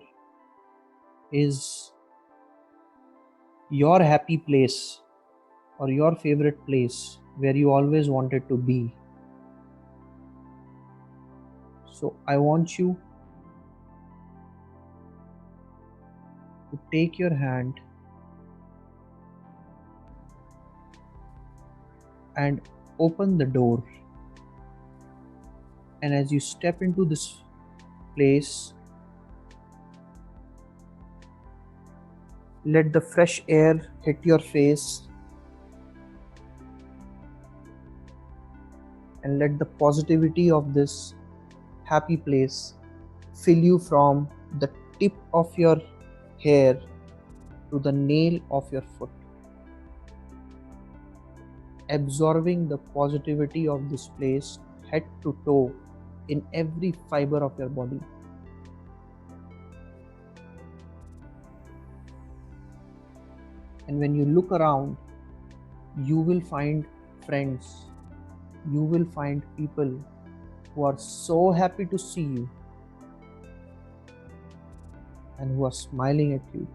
is your happy place or your favorite place where you always wanted to be. So I want you to take your hand and open the door, and as you step into this place, let the fresh air hit your face, and let the positivity of this happy place fill you from the tip of your hair to the nail of your foot, absorbing the positivity of this place head to toe in every fiber of your body. And when you look around, you will find friends, you will find people who are so happy to see you and who are smiling at you.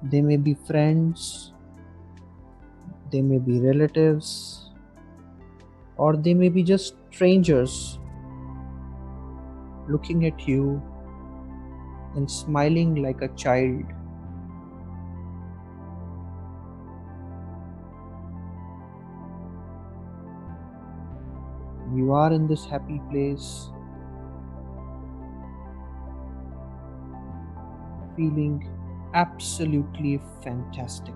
They may be friends, they may be relatives, or they may be just strangers looking at you and smiling like a child. You are in this happy place, feeling absolutely fantastic.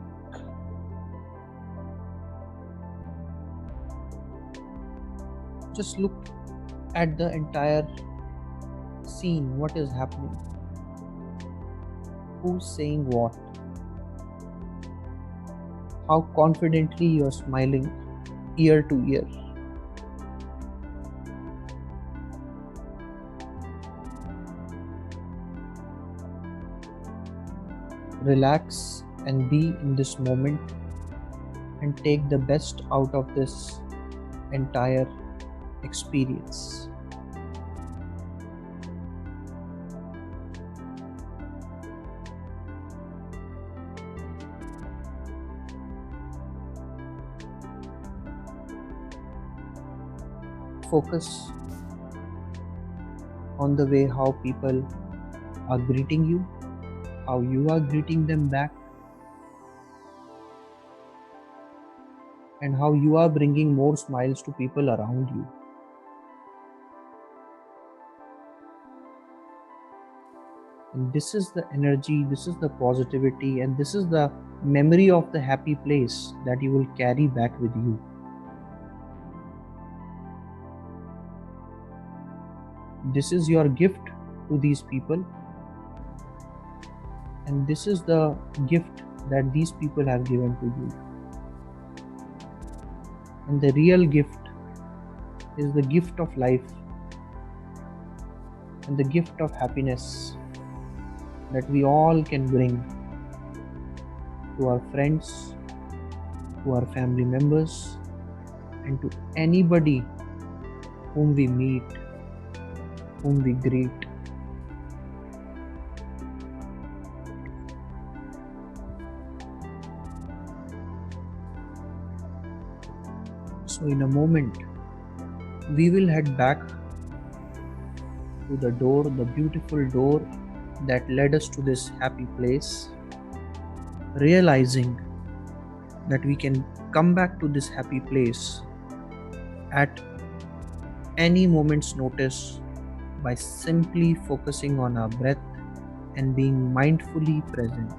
Just look at the entire scene, what is happening, who's saying what, how confidently you're smiling ear to ear. Relax and be in this moment and take the best out of this entire experience. Focus on the way how people are greeting you, how you are greeting them back, and how you are bringing more smiles to people around you. And this is the energy, this is the positivity, and this is the memory of the happy place that you will carry back with you. This is your gift to these people, and this is the gift that these people have given to you. And the real gift is the gift of life and the gift of happiness that we all can bring to our friends, to our family members, and to anybody whom we meet, whom we greet. So in a moment, we will head back to the door, the beautiful door that led us to this happy place, realizing that we can come back to this happy place at any moment's notice by simply focusing on our breath and being mindfully present.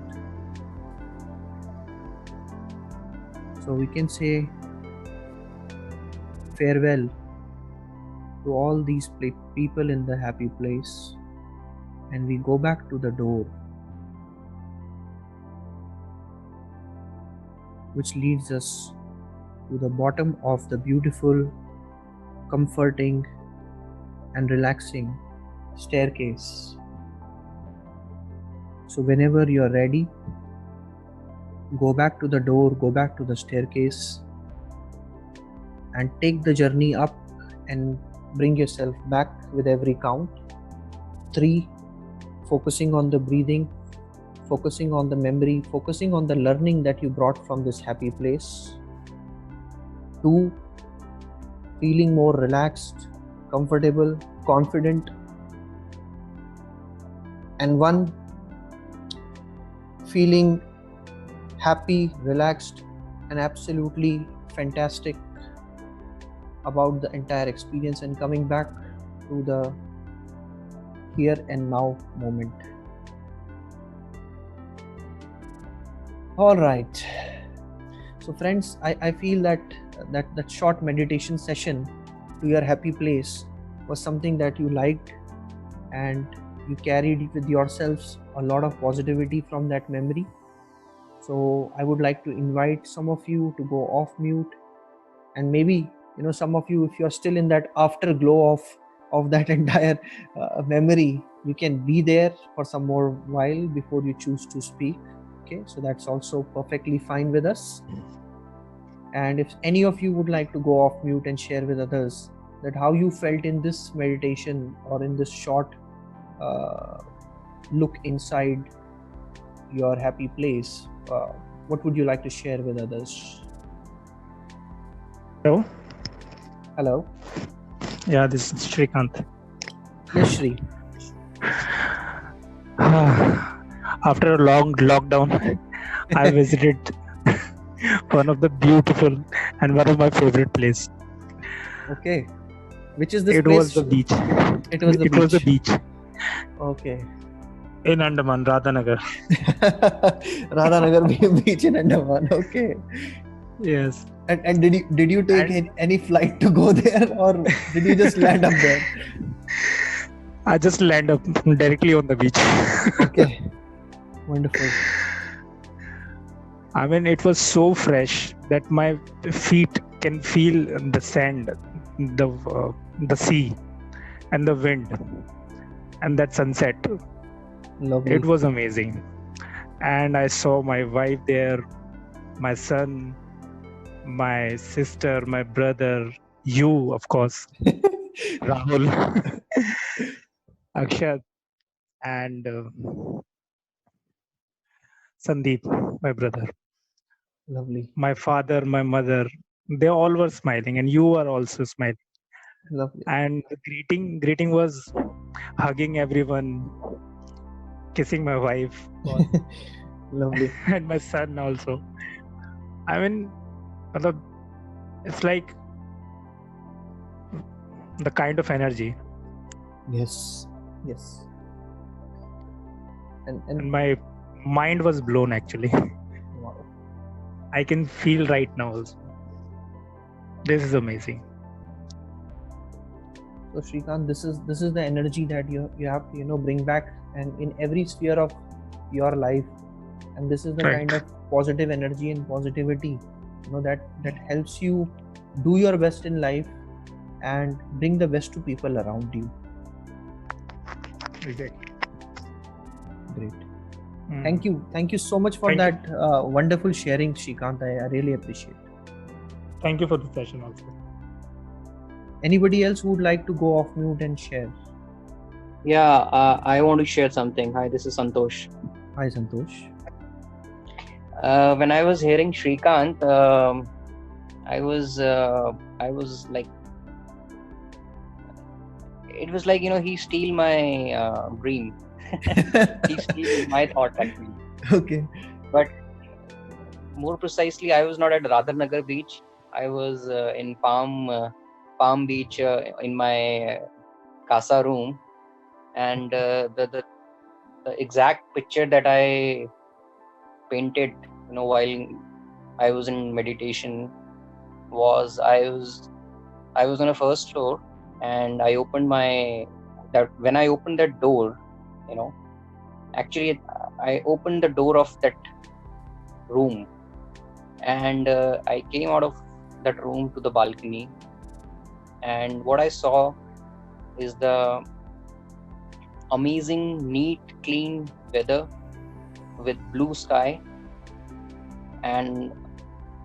So we can say farewell to all these people in the happy place, and we go back to the door which leads us to the bottom of the beautiful, comforting and relaxing staircase. So whenever you're ready, go back to the door, go back to the staircase, and take the journey up and bring yourself back with every count. 3, focusing on the breathing, focusing on the memory, focusing on the learning that you brought from this happy place. 2, feeling more relaxed, comfortable, confident. And 1, feeling happy, relaxed, and absolutely fantastic about the entire experience and coming back to the here and now moment. All right. So friends, I feel that short meditation session to your happy place was something that you liked, and you carried with yourselves a lot of positivity from that memory. So I would like to invite some of you to go off mute, and maybe some of you, if you're still in that afterglow of that entire memory, you can be there for some more while before you choose to speak. Okay, so that's also perfectly fine with us. And if any of you would like to go off mute and share with others that how you felt in this meditation or in this short look inside your happy place, what would you like to share with others? Hello. Yeah, this is Shrikant. Yes, Shri. After a long lockdown, I visited one of the beautiful and one of my favorite places. Okay. Which is this It place? was the beach. It was the beach. Okay. In Andaman, Radhanagar. Radhanagar beach in Andaman. Okay. Yes. And did you take any flight to go there, or did you just land up there? I just land up directly on the beach. Okay. Wonderful. I mean, it was so fresh that my feet can feel the sand, the sea, and the wind, and that sunset. Lovely. It was amazing. And I saw my wife there, my son, my sister, my brother, you, of course, Rahul, Akshat, and Sandeep, my brother. Lovely. My father, my mother, they all were smiling, and you are also smiling. Lovely. And the greeting was hugging everyone, kissing my wife. Lovely. And my son also. I mean, it's like the kind of energy. Yes. And my mind was blown, actually. Wow. I can feel right now also. This is amazing. So Shrikant, this is the energy that you have to bring back, and in every sphere of your life, and this is the kind of positive energy and positivity that helps you do your best in life and bring the best to people around you. Exactly. Great. Thank you so much for that wonderful sharing, Shrikant. I really appreciate it. Thank you for the session also. Anybody else who would like to go off mute and share? Yeah, I want to share something. Hi, this is Santosh. Hi, Santosh. When I was hearing Shrikant, I was like, it was like, he steal my dream. He steal my thought, actually. Okay. But more precisely, I was not at Radhanagar beach. I was in Palm Beach in my casa room, and the exact picture that I painted, while I was in meditation was I was on a first floor, and when I opened that door, actually I opened the door of that room, and I came out of that room to the balcony, and what I saw is the amazing, neat, clean weather with blue sky and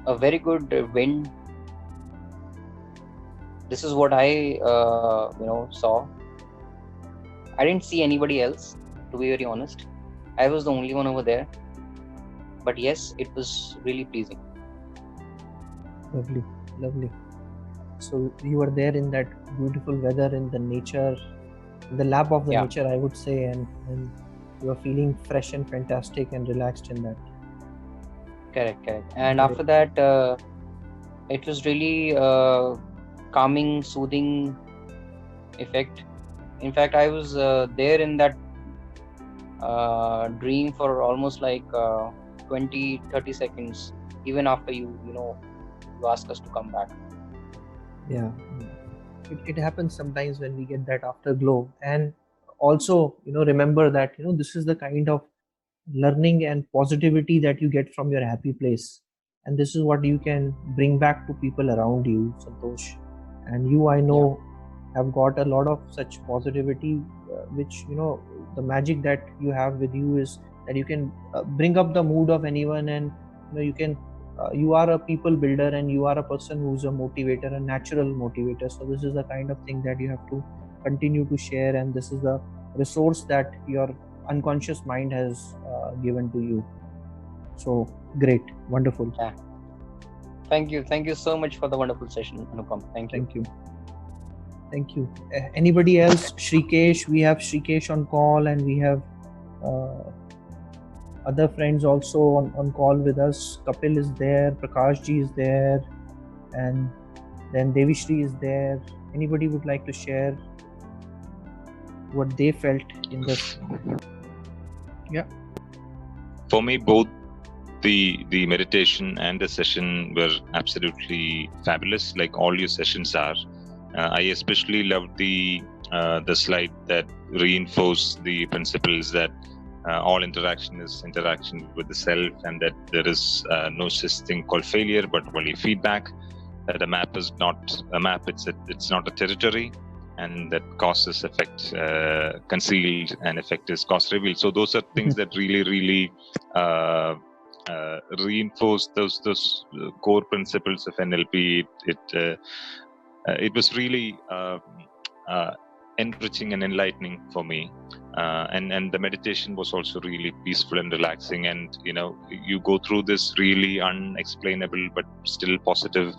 a very good wind. This is what I saw. I didn't see anybody else, to be very honest. I was the only one over there. But yes, it was really pleasing. Lovely. So you were there in that beautiful weather, in the nature, in the lap of the nature, I would say, and you were feeling fresh and fantastic and relaxed in that. Correct. And after that, it was really calming, soothing effect. In fact, I was there in that dream for almost like 20-30 seconds, even after you asked us to come back. Yeah. It happens sometimes when we get that afterglow, and also remember that this is the kind of learning and positivity that you get from your happy place, and this is what you can bring back to people around you, Santosh. And you, I know, have got a lot of such positivity, which the magic that you have with you is that you can bring up the mood of anyone, and you can you are a people builder, and you are a person who's a motivator, a natural motivator. So this is the kind of thing that you have to continue to share, and this is the resource that your unconscious mind has given to you. So great, wonderful. Yeah. Thank you so much for the wonderful session, Anupam. Thank you. Anybody else? Shrikesh, we have Shrikesh on call, and we have other friends also on call with us. Kapil is there, Prakash ji is there, and then Devishri is there. Anybody would like to share what they felt in this? Yeah. For me, both the meditation and the session were absolutely fabulous, like all your sessions are. I especially loved the slide that reinforced the principles that all interaction is interaction with the self, and that there is no such thing called failure, but only feedback. That a map is not a map; it's not a territory, and that cause is effect concealed and effect is cause revealed. So those are things that really reinforce those core principles of NLP. It was really enriching and enlightening for me, and the meditation was also really peaceful and relaxing. And you go through this really unexplainable but still positive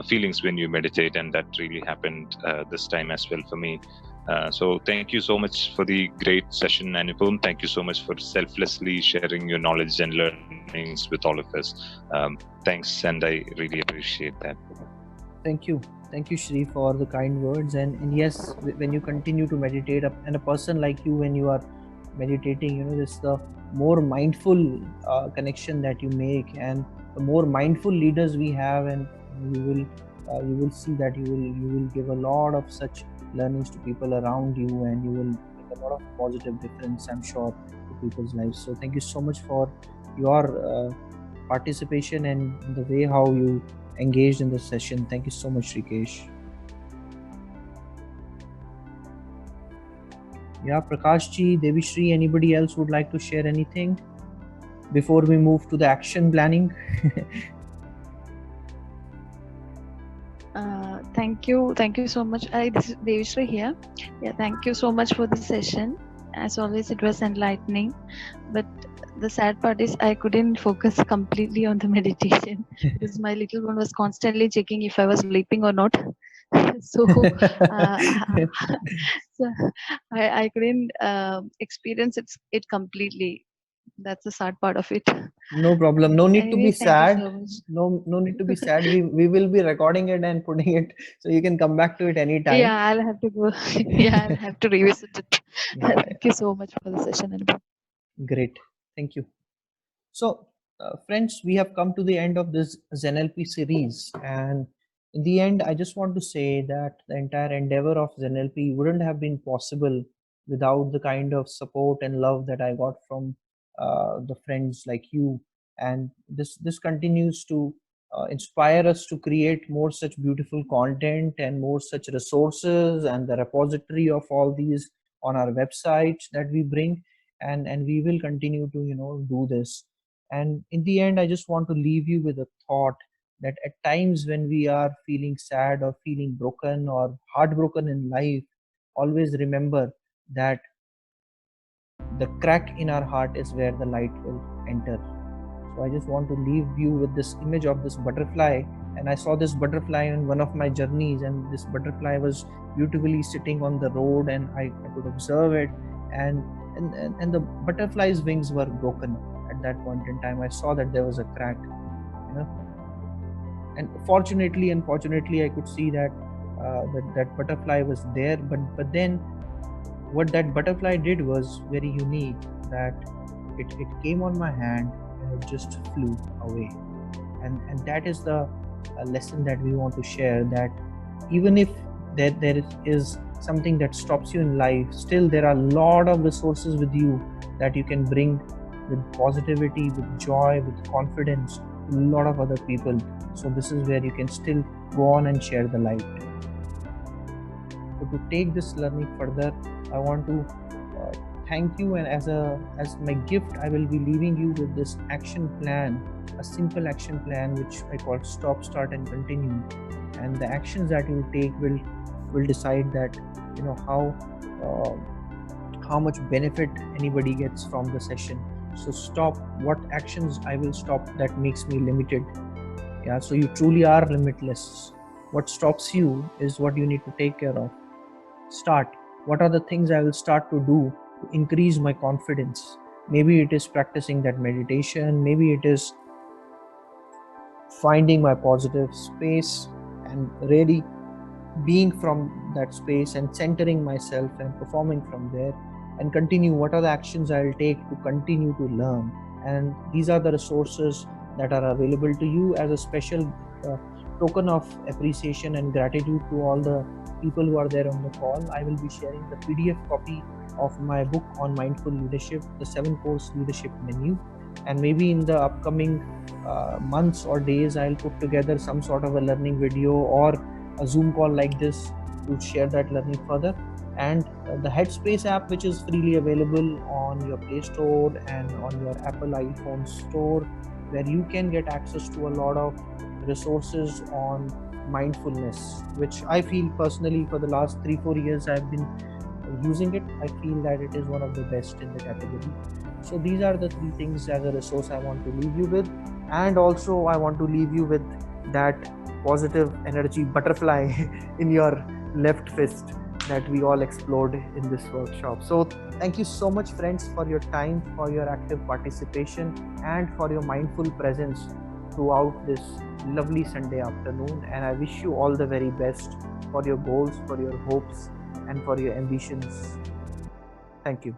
feelings when you meditate, and that really happened this time as well for me. So thank you so much for the great session, Anupam. Thank you so much for selflessly sharing your knowledge and learnings with all of us. Thanks, and I really appreciate that. Thank you, Shri, for the kind words. And yes, when you continue to meditate, and a person like you, when you are meditating, this the more mindful connection that you make, and the more mindful leaders we have, and you will see that you will give a lot of such learnings to people around you, and you will make a lot of positive difference, I'm sure, to people's lives. So thank you so much for your participation and the way how you engaged in this session. Thank you so much, Rikesh. Yeah, Prakash ji, Devishri, anybody else would like to share anything before we move to the action planning? Thank you so much. This is Devishri here. Yeah, thank you so much for the session. As always, it was enlightening, but the sad part is I couldn't focus completely on the meditation because my little one was constantly checking if I was sleeping or not. So, so I couldn't experience it completely. That's the sad part of it. No problem. No need to be sad. So no need to be sad. We will be recording it and putting it, so you can come back to it anytime. Yeah, I'll have to go. Yeah, I'll have to revisit it. Yeah. Thank you so much for the session. Great. Thank you. So, friends, we have come to the end of this ZenLP series, and in the end, I just want to say that the entire endeavor of ZenLP wouldn't have been possible without the kind of support and love that I got from the friends like you. And this continues to inspire us to create more such beautiful content and more such resources, and the repository of all these on our website that we bring, and we will continue to do this. And in the end, I just want to leave you with a thought that at times when we are feeling sad or feeling broken or heartbroken in life, always remember that the crack in our heart is where the light will enter. So I just want to leave you with this image of this butterfly. And I saw this butterfly on one of my journeys, and this butterfly was beautifully sitting on the road, and I could observe it, and the butterfly's wings were broken. At that point in time, I saw that there was a crack, and fortunately, unfortunately, I could see that that butterfly was there. But then, what that butterfly did was very unique. That it came on my hand and it just flew away. And that is the lesson that we want to share. That even if there is something that stops you in life, still there are a lot of resources with you that you can bring with positivity, with joy, with confidence to a lot of other people. So this is where you can still go on and share the light. So to take this learning further, I want to thank you, and as my gift, I will be leaving you with this action plan, a simple action plan which I call stop, start, and continue. And the actions that you take will decide that how much benefit anybody gets from the session. So stop. What actions I will stop that makes me limited? Yeah. So you truly are limitless. What stops you is what you need to take care of. Start. What are the things I will start to do to increase my confidence? Maybe it is practicing that meditation. Maybe it is finding my positive space and really being from that space and centering myself and performing from there, and continue. What are the actions I'll take to continue to learn? And these are the resources that are available to you as a special token of appreciation and gratitude to all the people who are there on the call. I will be sharing the PDF copy of my book on mindful leadership, the 7-course leadership menu, and maybe in the upcoming months or days I'll put together some sort of a learning video or a Zoom call like this to share that learning further. And the Headspace app, which is freely available on your Play Store and on your Apple iPhone store, where you can get access to a lot of resources on mindfulness, which I feel personally for the last 3-4 years I've been using it. I feel that it is one of the best in the category. So these are the 3 things as a resource I want to leave you with. And also I want to leave you with that positive energy butterfly in your left fist that we all explored in this workshop. So thank you so much, friends, for your time, for your active participation, and for your mindful presence throughout this lovely Sunday afternoon. And I wish you all the very best for your goals, for your hopes, and for your ambitions. Thank you.